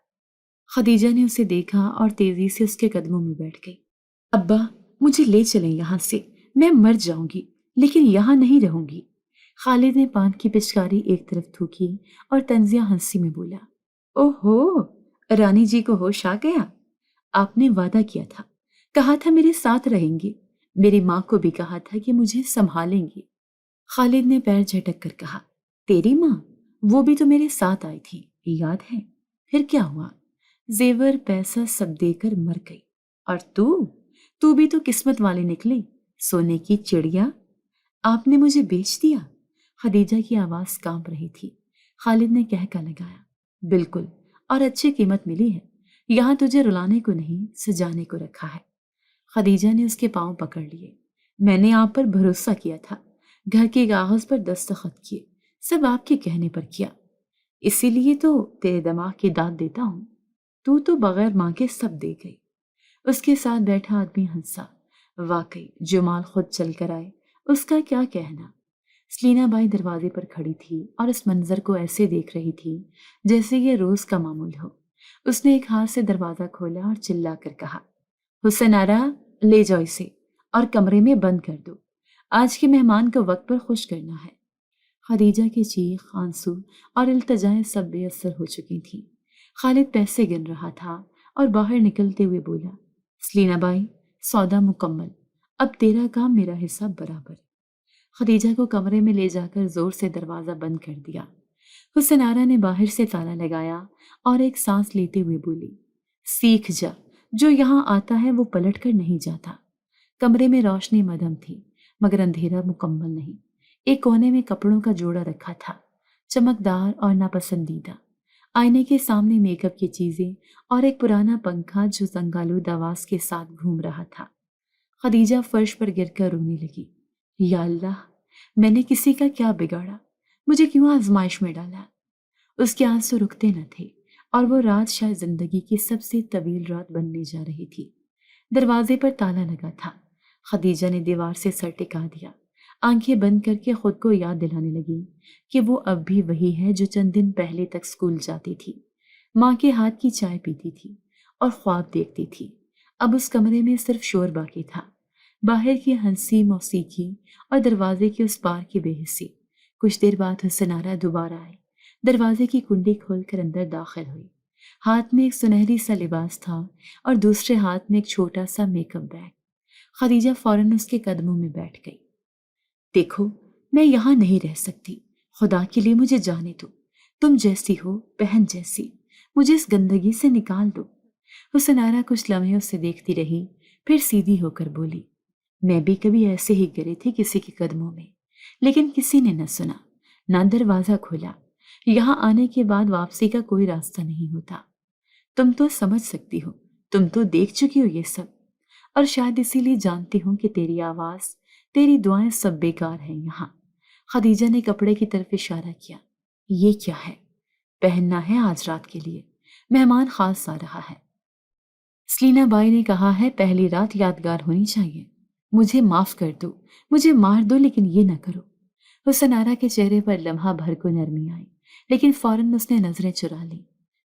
خدیجہ نے اسے دیکھا اور تیزی سے اس کے قدموں میں بیٹھ گئی۔ ابا، مجھے لے چلیں یہاں سے، میں مر جاؤں گی لیکن یہاں نہیں رہوں گی۔ خالد نے پان کی پچکاری ایک طرف تھوکی اور طنزیہ ہنسی میں بولا، اوہو، رانی جی کو ہوش آ گیا؟ آپ نے وعدہ کیا تھا، کہا تھا میرے ساتھ رہیں گے، میری ماں کو بھی کہا تھا کہ مجھے سنبھالیں گے۔ خالد نے پیر جھٹک کر کہا، تیری ماں؟ وہ بھی تو میرے ساتھ آئی تھی، یاد ہے؟ پھر کیا ہوا؟ زیور پیسہ سب دے کر مر گئی، اور تو بھی تو قسمت والی نکلی، سونے کی چڑیا۔ آپ نے مجھے بیچ دیا؟ خدیجہ کی آواز کانپ رہی تھی۔ خالد نے کہہ کر لگایا، بالکل، اور اچھی قیمت ملی ہے، یہاں تجھے رلانے کو نہیں سجانے کو رکھا ہے۔ خدیجہ نے اس کے پاؤں پکڑ لیے، میں نے آپ پر بھروسہ کیا تھا، گھر کے کاغذ پر دستخط کیے، سب آپ کے کہنے پر کیا، اسی لیے تو تیرے دماغ کی داد دیتا ہوں۔ تو بغیر ماں کے سب دے گئی۔ اس کے ساتھ بیٹھا آدمی ہنسا، واقعی جمال خود چل کر آئے، اس کا کیا کہنا۔ سلینا بائی دروازے پر کھڑی تھی اور اس منظر کو ایسے دیکھ رہی تھی جیسے یہ روز کا معمول ہو۔ اس نے ایک ہاتھ سے دروازہ کھولا اور چلا کر کہا، حسن آرا، لے جاؤ اسے اور کمرے میں بند کر دو، آج کے مہمان کو وقت پر خوش کرنا ہے۔ خدیجہ کی چیخ، آنسو اور التجائیں سب بے اثر ہو چکی تھیں۔ خالد پیسے گن رہا تھا اور باہر نکلتے ہوئے بولا، سلینا بائی، سودا مکمل، اب تیرا کام میرا حصہ برابر۔ خدیجہ کو کمرے میں لے جا کر زور سے دروازہ بند کر دیا۔ حسن آرا نے باہر سے تالا لگایا اور ایک سانس لیتے ہوئے بولی، سیکھ جا، جو یہاں آتا ہے وہ پلٹ کر نہیں جاتا۔ کمرے میں روشنی مدھم تھی مگر اندھیرا مکمل نہیں۔ ایک کونے میں کپڑوں کا جوڑا رکھا تھا، چمکدار اور ناپسندیدہ۔ آئینے کے سامنے میک اپ کی چیزیں اور ایک پرانا پنکھا جو زنگالود آواز کے ساتھ گھوم رہا تھا۔ خدیجہ فرش پر گر کر رونے لگی، یا اللہ، میں نے کسی کا کیا بگاڑا؟ مجھے کیوں آزمائش میں ڈالا؟ اس کے آنسو رکتے نہ تھے اور وہ رات شاید زندگی کی سب سے طویل رات بننے جا رہی تھی۔ دروازے پر تالا لگا تھا۔ خدیجہ نے دیوار سے سر ٹکا دیا، آنکھیں بند کر کے خود کو یاد دلانے لگی کہ وہ اب بھی وہی ہے جو چند دن پہلے تک اسکول جاتی تھی، ماں کے ہاتھ کی چائے پیتی تھی اور خواب دیکھتی تھی۔ اب اس کمرے میں صرف شور باقی تھا، باہر کی ہنسی موسیقی اور دروازے کے اس پار کی بے حسی۔ کچھ دیر بعد حسن آرا دوبارہ آئے، دروازے کی کنڈی کھول کر اندر داخل ہوئی۔ ہاتھ میں ایک سنہری سا لباس تھا اور دوسرے ہاتھ میں ایک چھوٹا سا میک اپ بیگ۔ خدیجہ فوراً اس کے قدموں میں بیٹھ گئی۔ دیکھو، میں یہاں نہیں رہ سکتی، خدا کے لیے مجھے جانے دو، تم جیسی ہو، بہن جیسی، مجھے اس گندگی سے نکال دو۔ حسن آرا کچھ لمحے اسے دیکھتی رہی، پھر سیدھی ہو کر بولی، میں بھی کبھی ایسے ہی گری تھی کسی کے قدموں میں، لیکن کسی نے نہ سنا، نہ دروازہ کھولا۔ یہاں آنے کے بعد واپسی کا کوئی راستہ نہیں ہوتا۔ تم تو سمجھ سکتی ہو، تم تو دیکھ چکی ہو یہ سب، اور شاید اسی لیے جانتی ہوں کہ تیری آواز، تیری دعائیں سب بیکار ہیں یہاں۔ خدیجہ نے کپڑے کی طرف اشارہ کیا۔ یہ کیا ہے؟ پہننا ہے آج رات کے لیے، مہمان خاص آ رہا ہے۔ سلینا بائی نے کہا ہے پہلی رات یادگار ہونی چاہیے۔ مجھے معاف کر دو، مجھے مار دو، لیکن یہ نہ کرو۔ حسن آرا کے چہرے پر لمحہ بھر کو نرمی آئی، لیکن فوراً اس نے نظریں چرا لی۔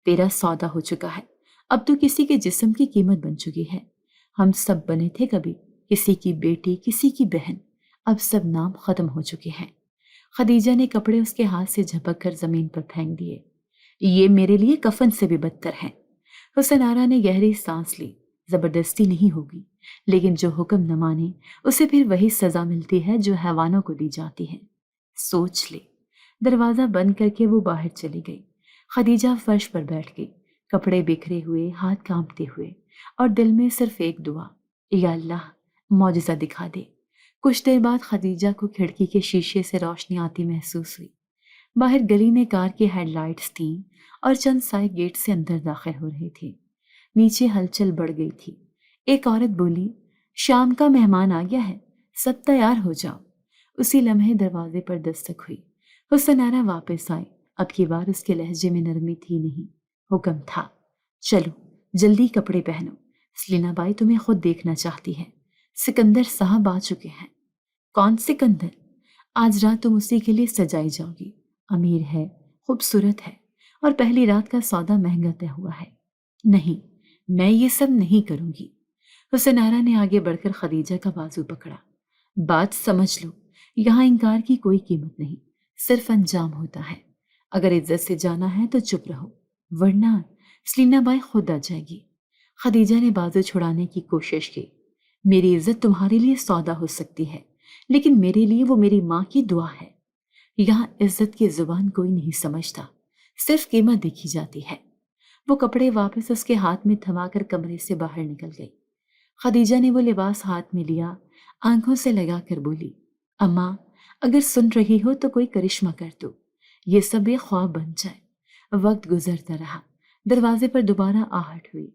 تیرا سودا ہو چکا ہے، اب تو کسی کے جسم کی قیمت بن چکی ہے۔ ہم سب بنے تھے کبھی، کسی کی بیٹی، کسی کی بہن، اب سب نام ختم ہو چکے ہیں۔ خدیجہ نے کپڑے اس کے ہاتھ سے جھپک کر زمین پر پھینک دیے۔ یہ میرے لیے کفن سے بھی بدتر ہے۔ حسن آرا نے گہری سانس لی۔ زبردستی نہیں ہوگی، لیکن جو حکم نہ مانے اسے پھر وہی سزا ملتی ہے جو حیوانوں کو دی جاتی ہے۔ سوچ لے۔ دروازہ بند کر کے وہ باہر چلی گئی۔ خدیجہ فرش پر بیٹھ گئی، کپڑے بکھرے ہوئے، ہاتھ کانپتے ہوئے، اور دل میں صرف ایک دعا، یا اللہ معجزہ دکھا دے۔ کچھ دیر بعد خدیجہ کو کھڑکی کے شیشے سے روشنی آتی محسوس ہوئی۔ باہر گلی میں کار کی ہیڈ لائٹس تھیں اور چند سائے گیٹ سے اندر داخل ہو رہے تھے۔ نیچے ہلچل بڑھ گئی تھی۔ ایک عورت بولی، شام کا مہمان آ گیا ہے، سب تیار ہو جاؤ۔ اسی لمحے دروازے پر دستک ہوئی۔ حسن آرا واپس آئے۔ اب کی بار اس کے لہجے میں نرمی تھی نہیں، حکم تھا، چلو جلدی کپڑے پہنو، سلینا بائی تمہیں خود دیکھنا چاہتی ہے۔ سکندر صاحب آ چکے ہیں۔ کون سکندر؟ آج رات تم اسی کے لیے سجائی جاؤ گی۔ امیر ہے، خوبصورت ہے، اور پہلی رات کا سودا مہنگا طے ہوا ہے۔ نہیں، میں یہ سب نہیں کروں گی۔ حسن آرا نے آگے بڑھ کر خدیجہ کا بازو پکڑا۔ بات سمجھ لو، یہاں انکار کی کوئی قیمت نہیں، صرف انجام ہوتا ہے۔ اگر عزت سے جانا ہے تو چپ رہو، ورنہ سلینا بائی خود آ جائے گی۔ خدیجہ نے بازو چھڑانے کی کوشش کی۔ میری عزت تمہارے لیے سودا ہو سکتی ہے، لیکن میرے لیے وہ میری ماں کی دعا ہے۔ یہاں عزت کی زبان کوئی نہیں سمجھتا، صرف قیمت دیکھی جاتی ہے۔ وہ کپڑے واپس اس کے ہاتھ میں تھما کر کمرے سے باہر نکل گئی۔ خدیجہ نے وہ لباس ہاتھ میں لیا، آنکھوں سے لگا کر بولی، اماں اگر سن رہی ہو تو کوئی کرشمہ کر دو، یہ سب ایک خواب بن جائے۔ وقت گزرتا رہا، دروازے پر دوبارہ آہٹ ہوئی۔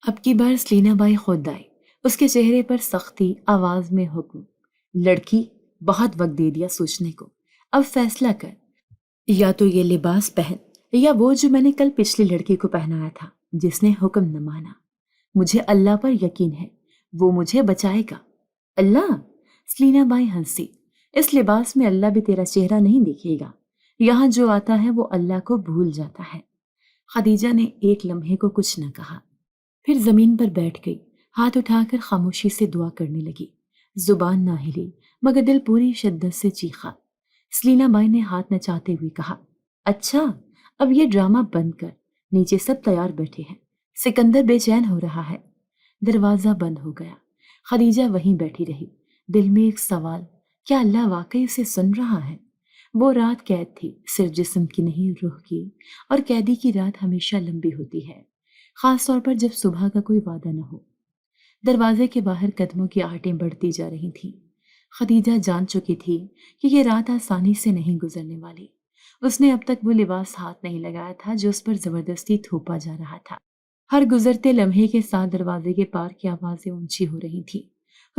اب کی بار سلینا بائی خود آئی، اس کے چہرے پر سختی، آواز میں حکم، لڑکی بہت وقت دے دیا سوچنے کو، اب فیصلہ کر، یا تو یہ لباس پہن یا وہ جو میں نے کل پچھلی لڑکی کو پہنایا تھا جس نے حکم نہ مانا۔ مجھے اللہ پر یقین ہے، وہ مجھے بچائے گا۔ اللہ؟ سلینا بائی ہنسی، اس لباس میں اللہ بھی تیرا چہرہ نہیں دیکھے گا، یہاں جو آتا ہے وہ اللہ کو بھول جاتا ہے۔ خدیجہ نے ایک لمحے کو کچھ نہ کہا، پھر زمین پر بیٹھ گئی، ہاتھ اٹھا کر خاموشی سے دعا کرنے لگی۔ زبان نہ ہلی مگر دل پوری شدت سے چیخا۔ سلینا بائی نے ہاتھ نچاتے ہوئے کہا، اچھا اب یہ ڈرامہ بند کر، نیچے سب تیار بیٹھے ہیں، سکندر بے چین ہو رہا ہے۔ دروازہ بند ہو گیا۔ خدیجہ وہیں بیٹھی رہی، دل میں ایک سوال، کیا اللہ واقعی اسے سن رہا ہے؟ وہ رات قید تھی، صرف جسم کی نہیں روح کی، اور قیدی کی رات ہمیشہ لمبی ہوتی ہے، خاص طور پر جب صبح کا کوئی وعدہ نہ ہو۔ دروازے کے باہر قدموں کی آہٹیں بڑھتی جا رہی تھیں۔ خدیجہ جان چکی تھی کہ یہ رات آسانی سے نہیں گزرنے والی۔ اس نے اب تک وہ لباس ہاتھ نہیں لگایا تھا جو اس پر زبردستی تھوپا جا رہا تھا۔ ہر گزرتے لمحے کے ساتھ دروازے کے پار کی آوازیں اونچی ہو رہی تھیں۔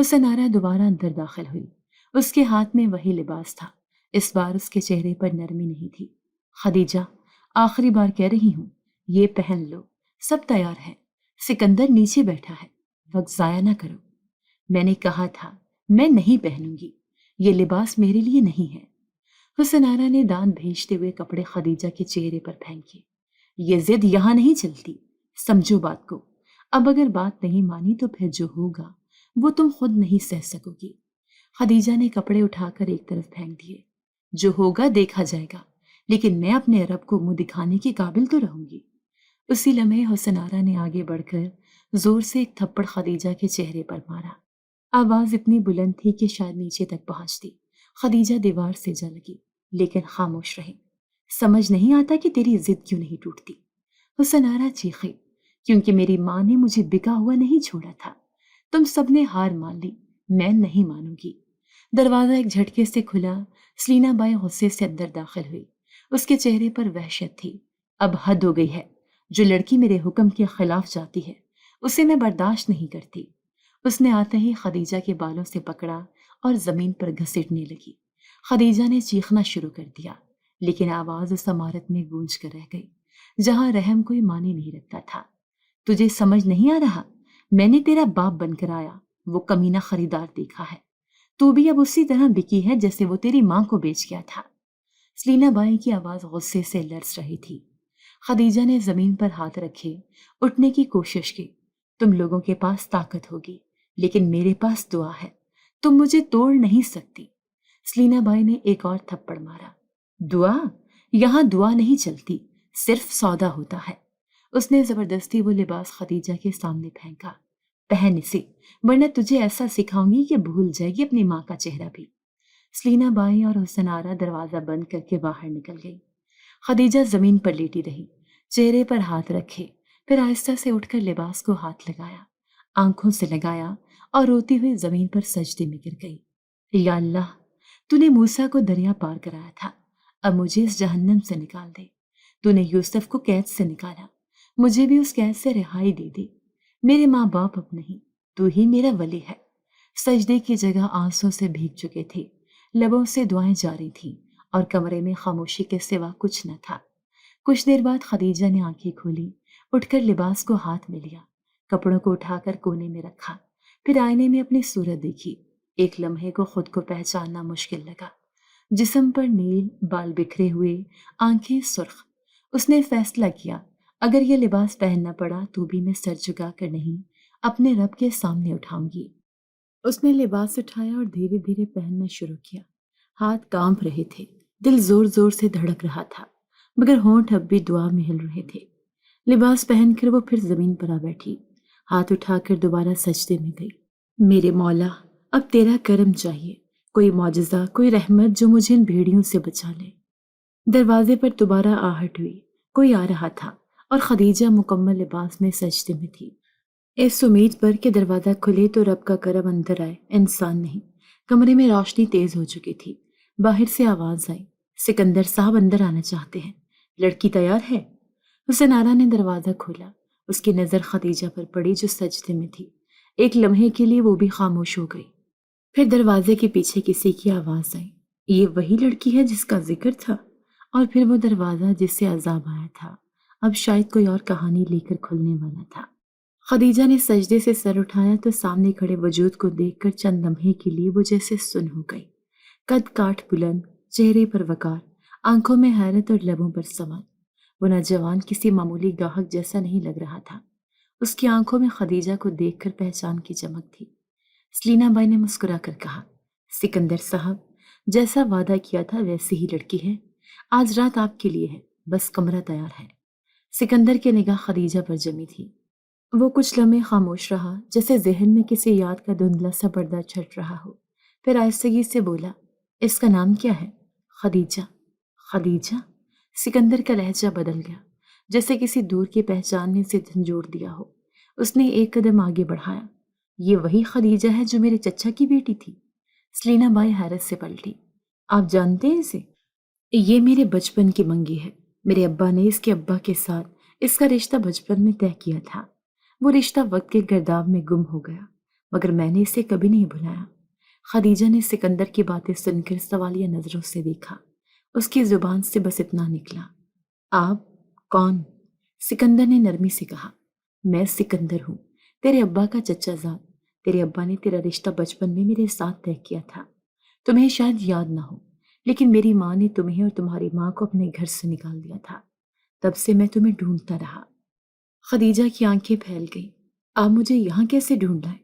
حسن آرا دوبارہ اندر داخل ہوئی۔ اس کے ہاتھ میں وہی لباس تھا، اس بار اس کے چہرے پر نرمی نہیں تھی۔ خدیجہ، آخری بار کہہ رہی ہوں، یہ پہن لو، سب تیار ہے، سکندر نیچے بیٹھا ہے، وقت ضائع نہ کرو۔ میں نے کہا تھا میں نہیں پہنوں گی، یہ لباس میرے لیے نہیں ہے۔ حسن آرا نے دانت بھیجتے ہوئے کپڑے خدیجہ کے چہرے پر پھینکے۔ یہ ضد یہاں نہیں چلتی، سمجھو بات کو۔ اب اگر بات نہیں مانی تو پھر جو ہوگا وہ تم خود نہیں سہ سکو گی۔ خدیجہ نے کپڑے اٹھا کر ایک طرف پھینک دیے۔ جو ہوگا دیکھا جائے گا، لیکن میں اپنے رب کو منہ دکھانے کے قابل تو رہوں گی۔ اسی لمحے حسن آرا نے آگے بڑھ کر زور سے ایک تھپڑ خدیجہ کے چہرے پر مارا۔ آواز اتنی بلند تھی کہ شاید نیچے تک پہنچتی۔ خدیجہ دیوار سے جا لگی، لیکن خاموش رہی۔ سمجھ نہیں آتا کہ تیری ضد کیوں نہیں ٹوٹتی؟ حسن آرا چیخی، کیونکہ میری ماں نے مجھے بکا ہوا نہیں چھوڑا تھا۔ تم سب نے ہار مان لی، میں نہیں مانوں گی۔ دروازہ ایک جھٹکے سے کھلا۔ سلینا بائی غصے سے اندر داخل ہوئی۔ اس کے چہرے پر وحشت تھی۔ اب حد ہو گئی ہے، جو لڑکی میرے حکم کے خلاف جاتی ہے اسے میں برداشت نہیں کرتی۔ اس نے آتے ہی خدیجہ کے بالوں سے پکڑا اور زمین پر گھسیٹنے لگی۔ خدیجہ نے چیخنا شروع کر دیا، لیکن آواز اس عمارت میں گونج کر رہ گئی جہاں رحم کوئی معنی نہیں رکھتا تھا۔ تجھے سمجھ نہیں آ رہا؟ میں نے تیرا باپ بن کر آیا وہ کمینہ خریدار دیکھا ہے، تو بھی اب اسی طرح بکی ہے جیسے وہ تیری ماں کو بیچ گیا تھا۔ سلینا بائی کی آواز غصے سے لرز رہی تھی۔ خدیجہ نے زمین پر ہاتھ رکھے، اٹھنے کی کوشش کی۔ تم لوگوں کے پاس طاقت ہوگی، لیکن میرے پاس دعا ہے، تم مجھے توڑ نہیں سکتی۔ سلینا بائی نے ایک اور تھپڑ مارا۔ دعا؟ یہاں دعا نہیں چلتی، صرف سودا ہوتا ہے۔ اس نے زبردستی وہ لباس خدیجہ کے سامنے پھینکا۔ پہن اسے، ورنہ تجھے ایسا سکھاؤں گی کہ بھول جائے گی اپنی ماں کا چہرہ بھی۔ سلینا بائی اور حسن آرا دروازہ بند کر کے باہر نکل گئی۔ خدیجہ زمین پر لیٹی رہی، چہرے پر ہاتھ رکھے، پھر آہستہ سے اٹھ کر لباس کو ہاتھ لگایا، آنکھوں سے لگایا اور روتی ہوئی زمین پر سجدے میں گر گئی۔ یا اللہ، تو نے موسیٰ کو دریا پار کرایا تھا، اب مجھے اس جہنم سے نکال دے۔ تو نے یوسف کو قید سے نکالا، مجھے بھی اس قید سے رہائی دے دی۔ میرے ماں باپ اب نہیں، تو ہی میرا ولی ہے۔ سجدے کی جگہ آنسوں سے بھیگ چکے تھے، لبوں سے دعائیں جاری تھیں اور کمرے میں خاموشی کے سوا کچھ نہ تھا۔ کچھ دیر بعد خدیجہ نے آنکھیں کھولی، اٹھ کر لباس کو ہاتھ میں لیا، کپڑوں کو اٹھا کر کونے میں رکھا، پھر آئینے میں اپنی صورت دیکھی۔ ایک لمحے کو خود کو پہچاننا مشکل لگا۔ جسم پر نیل، بال بکھرے ہوئے، آنکھیں سرخ۔ اس نے فیصلہ کیا، اگر یہ لباس پہننا پڑا تو بھی میں سر جھکا کر نہیں، اپنے رب کے سامنے اٹھاؤں گی۔ اس نے لباس اٹھایا اور دھیرے دھیرے پہننا شروع کیا۔ ہاتھ کانپ رہے تھے، دل زور زور سے دھڑک رہا تھا، مگر ہونٹ اب بھی دعا میں ہل رہے تھے۔ لباس پہن کر وہ پھر زمین پر آ بیٹھی، ہاتھ اٹھا کر دوبارہ سجدے میں گئی۔ میرے مولا، اب تیرا کرم چاہیے، کوئی معجزہ، کوئی رحمت جو مجھے ان بھیڑیوں سے بچا لے۔ دروازے پر دوبارہ آہٹ ہوئی، کوئی آ رہا تھا اور خدیجہ مکمل لباس میں سجدے میں تھی، اس امید پر کہ دروازہ کھلے تو رب کا کرم اندر آئے، انسان نہیں۔ کمرے میں روشنی تیز ہو چکی تھی۔ باہر سے آواز آئی، سکندر صاحب اندر آنا چاہتے ہیں، لڑکی تیار ہے؟ حسن آرا نے دروازہ کھولا۔ اس کی نظر خدیجہ پر پڑی جو سجدے میں تھی۔ ایک لمحے کے لیے وہ بھی خاموش ہو گئی، پھر دروازے کے پیچھے کسی کی آواز آئی، یہ وہی لڑکی ہے جس کا ذکر تھا؟ اور پھر وہ دروازہ جس سے عذاب آیا تھا، اب شاید کوئی اور کہانی لے کر کھلنے والا تھا۔ خدیجہ نے سجدے سے سر اٹھایا تو سامنے کھڑے وجود کو دیکھ کر چند لمحے کے لیے وہ جیسے سن ہو گئی۔ قد کاٹ بلند، چہرے پر وقار، آنکھوں میں حیرت اور لبوں پر سوال۔ وہ نوجوان کسی معمولی گاہک جیسا نہیں لگ رہا تھا، اس کی آنکھوں میں خدیجہ کو دیکھ کر پہچان کی چمک تھی۔ سلینا بائی نے مسکرا کر کہا، سکندر صاحب، جیسا وعدہ کیا تھا ویسی ہی لڑکی ہے، آج رات آپ کے لیے ہے، بس کمرہ تیار ہے۔ سکندر کی نگاہ خدیجہ پر جمی تھی۔ وہ کچھ لمحے خاموش رہا، جیسے ذہن میں کسی یاد کا دھندلا سا پردہ چھٹ رہا ہو، پھر آہستگی سے بولا، اس کا نام کیا ہے؟ خدیجہ۔ خدیجہ؟ سکندر کا لہجہ بدل گیا، جیسے کسی دور کی پہچاننے سے جھنجھوڑ دیا ہو۔ اس نے ایک قدم آگے بڑھایا، یہ وہی خدیجہ ہے جو میرے چچا کی بیٹی تھی؟ سلینا بائی حیرت سے پلٹی، آپ جانتے ہیں اسے؟ یہ میرے بچپن کی منگی ہے، میرے ابا نے اس کے ابا کے ساتھ اس کا رشتہ بچپن میں طے کیا تھا۔ وہ رشتہ وقت کے گرداب میں گم ہو گیا، مگر میں نے اسے کبھی نہیں بھلایا۔ خدیجہ نے سکندر کی باتیں سن کر سوالیہ نظروں سے دیکھا۔ اس کی زبان سے بس اتنا نکلا، آپ کون؟ سکندر نے نرمی سے کہا، میں سکندر ہوں، تیرے ابا کا چچا زاد۔ تیرے ابا نے تیرا رشتہ بچپن میں میرے ساتھ طے کیا تھا، تمہیں شاید یاد نہ ہو، لیکن میری ماں نے تمہیں اور تمہاری ماں کو اپنے گھر سے نکال دیا تھا، تب سے میں تمہیں ڈھونڈتا رہا۔ خدیجہ کی آنکھیں پھیل گئیں، آپ مجھے یہاں کیسے ڈھونڈ لائے؟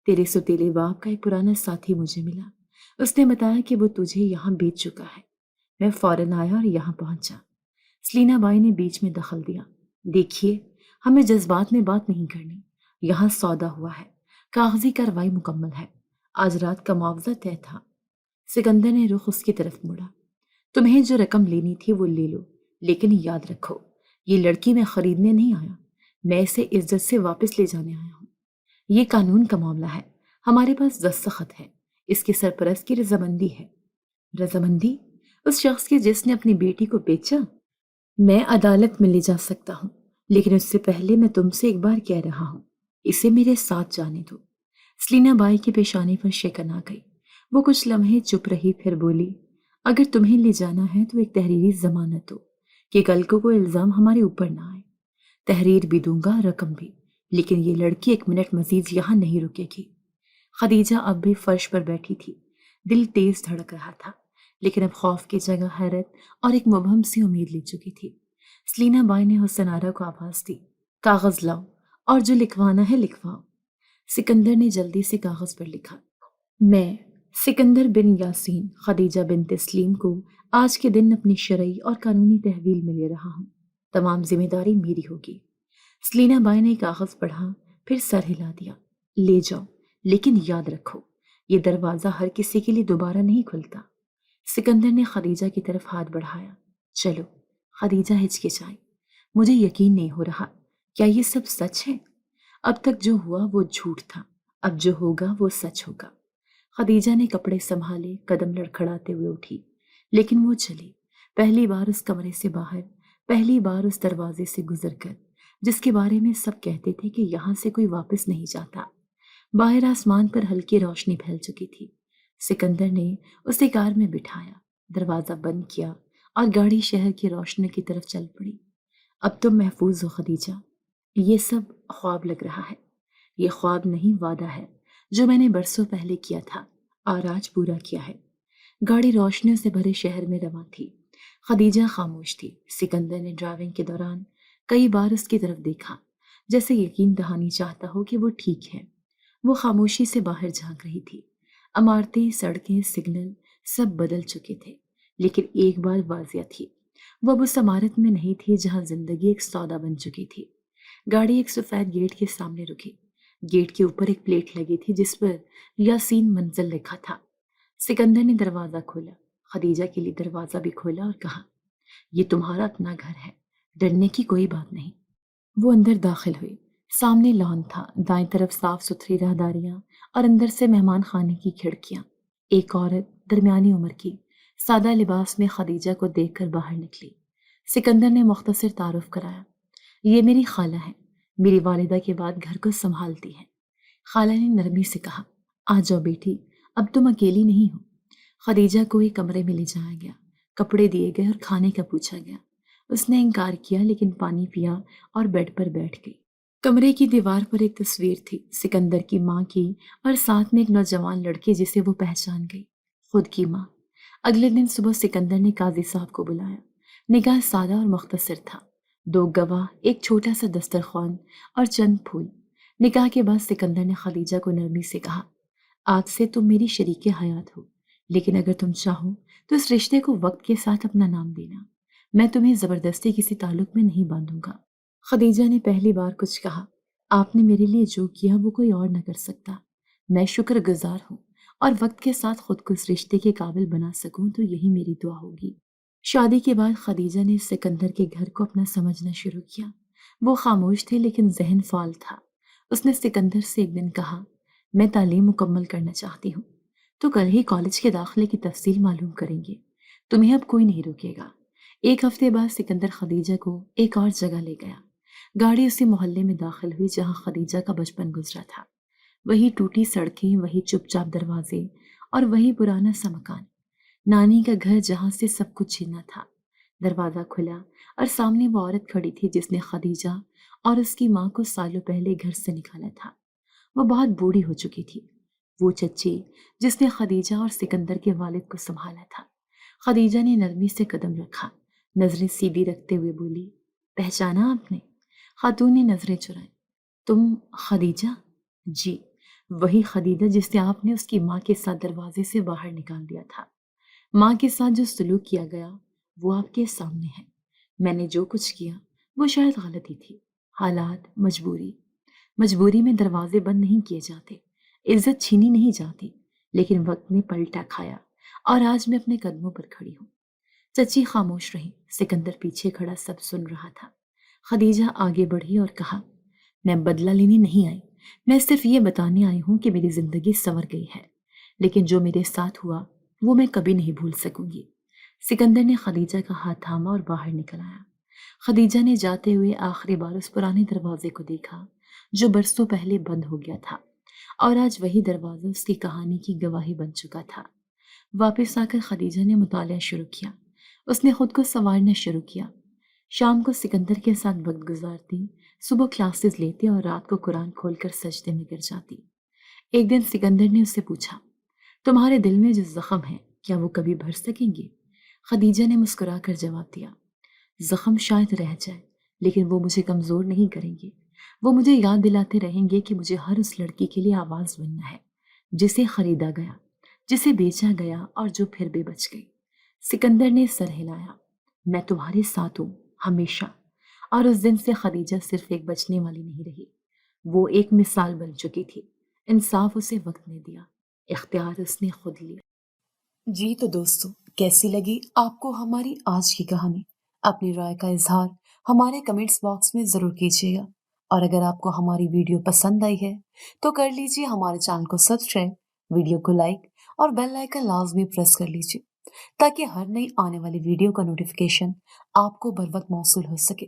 تیرے سوتیلے باپ کا ایک پرانا ساتھی مجھے ملا، اس نے بتایا کہ وہ تجھے یہاں بیچ چکا ہے۔ میں فوراً آیا اور یہاں پہنچا۔ سلینا بائی نے بیچ میں دخل دیا، دیکھیے، ہمیں جذبات میں بات نہیں کرنی، یہاں سودا ہوا ہے، کاغذی کارروائی مکمل ہے، آج رات کا معاوضہ طے تھا۔ سکندر نے رخ اس کی طرف موڑا، تمہیں جو رقم لینی تھی وہ لے لو، لیکن یاد رکھو، یہ لڑکی میں خریدنے نہیں آیا، میں اسے عزت سے واپس لے جانے آیا ہوں۔ یہ قانون کا معاملہ ہے، ہمارے پاس دستخط ہے، اس کی سرپرست کی رضامندی ہے۔ رضامندی؟ اس شخص کی جس نے اپنی بیٹی کو بیچا؟ میں عدالت میں لے جا سکتا ہوں، لیکن اس سے پہلے میں تم سے ایک بار کہہ رہا ہوں، اسے میرے ساتھ جانے دو۔ سلینا بائی کی پیشانی پر شکن آ گئی، وہ کچھ لمحے چپ رہی، پھر بولی، اگر تمہیں لے جانا ہے تو ایک تحریری ضمانت دو کہ کل کو کوئی الزام ہمارے اوپر نہ آئے۔ تحریر بھی دوں گا، رقم بھی، لیکن یہ لڑکی ایک منٹ مزید یہاں نہیں رکے گی۔ خدیجہ اب بھی فرش پر بیٹھی تھی، دل تیز دھڑک رہا تھا، لیکن اب خوف کی جگہ حیرت اور ایک مبہم سی امید لے چکی تھی۔ سلینا بائی نے حسن آرا کو آواز دی، کاغذ لاؤ اور جو لکھوانا ہے لکھواؤ۔ سکندر نے جلدی سے کاغذ پر لکھا، میں سکندر بن یاسین خدیجہ بن تسلیم کو آج کے دن اپنی شرعی اور قانونی تحویل میں لے رہا ہوں، تمام ذمہ داری میری ہوگی۔ سلینا بائی نے کاغذ پڑھا، پھر سر ہلا دیا، لے جاؤ، لیکن یاد رکھو، یہ دروازہ ہر کسی کے لیے دوبارہ نہیں کھلتا۔ سکندر نے خدیجہ کی طرف ہاتھ بڑھایا، چلو۔ خدیجہ ہچکچائی، مجھے یقین نہیں ہو رہا، کیا یہ سب سچ ہے؟ اب تک جو ہوا وہ جھوٹ تھا، اب جو ہوگا وہ سچ ہوگا۔ خدیجہ نے کپڑے سنبھالے، قدم لڑکھڑاتے ہوئے اٹھی، لیکن وہ چلی، پہلی بار اس کمرے سے باہر، پہلی بار اس دروازے سے گزر کر جس کے بارے میں سب کہتے تھے کہ یہاں سے کوئی واپس نہیں جاتا۔ باہر آسمان پر ہلکی روشنی پھیل چکی تھی۔ سکندر نے اسے کار میں بٹھایا، دروازہ بند کیا اور گاڑی شہر کی روشنی کی طرف چل پڑی۔ اب تم محفوظ ہو خدیجہ، یہ سب خواب لگ رہا ہے، یہ خواب نہیں، وعدہ ہے جو میں نے برسوں پہلے کیا تھا اور آج پورا کیا ہے۔ گاڑی روشنیوں سے بھرے شہر میں رواں تھی۔ خدیجہ خاموش تھی۔ سکندر نے ڈرائیونگ کے دوران کئی بار اس کی طرف دیکھا، جیسے یقین دہانی چاہتا ہو کہ وہ ٹھیک ہے۔ وہ خاموشی سے باہر جھانک رہی تھی۔ عمارتیں، سڑکیں، سگنل سب بدل چکے تھے، لیکن ایک بات واضح تھی، وہ اب اس عمارت میں نہیں تھی جہاں زندگی ایک سودا بن چکی تھی۔ گاڑی ایک سفید گیٹ کے سامنے رکی۔ گیٹ کے اوپر ایک پلیٹ لگی تھی جس پر یاسین منزل لکھا تھا۔ سکندر نے دروازہ کھولا، خدیجہ کے لیے دروازہ بھی کھولا اور کہا، یہ تمہارا اپنا گھر ہے، ڈرنے کی کوئی بات نہیں۔ وہ اندر داخل ہوئی۔ سامنے لان تھا، دائیں طرف صاف ستھری راہداریاں اور اندر سے مہمان خانے کی کھڑکیاں۔ ایک عورت درمیانی عمر کی سادہ لباس میں خدیجہ کو دیکھ کر باہر نکلی۔ سکندر نے مختصر تعارف کرایا، یہ میری خالہ ہے، میری والدہ کے بعد گھر کو سنبھالتی ہے۔ خالہ نے نرمی سے کہا، آ جاؤ بیٹی، اب تم اکیلی نہیں ہو۔ خدیجہ کو ایک کمرے میں لے جایا گیا، کپڑے دیے گئے اور کھانے کا پوچھا گیا۔ اس نے انکار کیا، لیکن پانی پیا اور بیڈ پر بیٹھ گئی۔ کمرے کی دیوار پر ایک تصویر تھی، سکندر کی ماں کی، اور ساتھ میں ایک نوجوان لڑکی جسے وہ پہچان گئی، خود کی ماں۔ اگلے دن صبح سکندر نے قاضی صاحب کو بلایا۔ نکاح سادہ اور مختصر تھا، 2 گواہ، ایک چھوٹا سا دسترخوان اور چند پھول۔ نکاح کے بعد سکندر نے خدیجہ کو نرمی سے کہا، آج سے تم میری شریک حیات ہو، لیکن اگر تم چاہو تو اس رشتے کو وقت کے ساتھ اپنا نام دینا، میں تمہیں زبردستی کسی تعلق میں نہیں باندھوں گا۔ خدیجہ نے پہلی بار کچھ کہا، آپ نے میرے لیے جو کیا وہ کوئی اور نہ کر سکتا، میں شکر گزار ہوں، اور وقت کے ساتھ خود کو اس رشتے کے قابل بنا سکوں تو یہی میری دعا ہوگی۔ شادی کے بعد خدیجہ نے سکندر کے گھر کو اپنا سمجھنا شروع کیا۔ وہ خاموش تھے لیکن ذہن فعال تھا۔ اس نے سکندر سے ایک دن کہا، میں تعلیم مکمل کرنا چاہتی ہوں، تو کل ہی کالج کے داخلے کی تفصیل معلوم کریں گے، تمہیں اب کوئی نہیں روکے گا۔ ایک ہفتے بعد سکندر خدیجہ کو ایک اور جگہ لے گیا۔ گاڑی اسی محلے میں داخل ہوئی جہاں خدیجہ کا بچپن گزرا تھا۔ وہی ٹوٹی سڑکیں، وہی چپ چاپ دروازے اور وہی پرانا سا مکان، نانی کا گھر جہاں سے سب کچھ چھینا تھا۔ دروازہ کھلا اور سامنے وہ عورت کھڑی تھی جس نے خدیجہ اور اس کی ماں کو سالوں پہلے گھر سے نکالا تھا۔ وہ بہت بوڑھی ہو چکی تھی، وہ چچی جس نے خدیجہ اور سکندر کے والد کو سنبھالا تھا۔ خدیجہ نے نرمی سے قدم رکھا، نظریں سیدھی رکھتے ہوئے بولی، پہچانا آپ نے؟ خاتون نے نظریں چرائیں۔ تم خدیجہ؟ جی، وہی خدیجہ جس سے آپ نے اس کی ماں کے ساتھ دروازے سے باہر نکال دیا تھا۔ ماں کے ساتھ جو سلوک کیا گیا وہ آپ کے سامنے ہے۔ میں نے جو کچھ کیا وہ شاید غلطی تھی، حالات، مجبوری میں دروازے بند نہیں کیے جاتے، عزت چھینی نہیں جاتی، لیکن وقت نے پلٹا کھایا اور آج میں اپنے قدموں پر کھڑی ہوں۔ چچی خاموش رہی، سکندر پیچھے کھڑا سب سن رہا تھا۔ خدیجہ آگے بڑھی اور کہا، میں بدلہ لینے نہیں آئی، میں صرف یہ بتانے آئی ہوں کہ میری زندگی سنور گئی ہے، لیکن جو میرے ساتھ ہوا وہ میں کبھی نہیں بھول سکوں گی۔ سکندر نے خدیجہ کا ہاتھ تھاما اور باہر نکل آیا۔ خدیجہ نے جاتے ہوئے آخری بار اس پرانے دروازے کو دیکھا جو برسوں پہلے بند ہو گیا تھا، اور آج وہی دروازہ اس کی کہانی کی گواہی بن چکا تھا۔ واپس آ کر خدیجہ نے مطالعہ شروع کیا، اس نے خود کو سنوارنا شروع کیا۔ شام کو سکندر کے ساتھ وقت گزارتی، صبح کلاسز لیتی اور رات کو قرآن کھول کر سجدے میں گر جاتی۔ ایک دن سکندر نے اس سے پوچھا، تمہارے دل میں جو زخم ہے کیا وہ کبھی بھر سکیں گے؟ خدیجہ نے مسکرا کر جواب دیا، زخم شاید رہ جائے لیکن وہ مجھے کمزور نہیں کریں گے، وہ مجھے یاد دلاتے رہیں گے کہ مجھے ہر اس لڑکی کے لیے آواز بننا ہے جسے خریدا گیا، جسے بیچا گیا اور جو پھر بھی بچ گئی۔ سکندر نے سر ہلایا، میں تمہارے ساتھ ہوں ہمیشہ۔ اور اس دن سے خدیجہ صرف ایک بچنے والی نہیں رہی، وہ ایک مثال بن چکی تھی۔ انصاف اسے وقت نے دیا، اختیار اس نے خود لیا۔ جی تو دوستو، کیسی لگی آپ کو ہماری آج کی کہانی؟ اپنی رائے کا اظہار ہمارے کمنٹس باکس میں ضرور کیجیے گا، اور اگر آپ کو ہماری ویڈیو پسند آئی ہے تو کر لیجیے ہمارے چینل کو سبسکرائب، ویڈیو کو لائک اور بیل آئیکن لازمی پریس کر لیجیے تاکہ ہر نئی آنے والی ویڈیو کا نوٹیفیکیشن آپ کو بر وقت موصول ہو سکے۔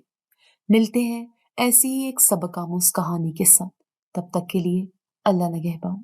ملتے ہیں ایسی ہی ایک سبق آموز کہانی کے ساتھ، تب تک کے لیے اللہ نگہبان۔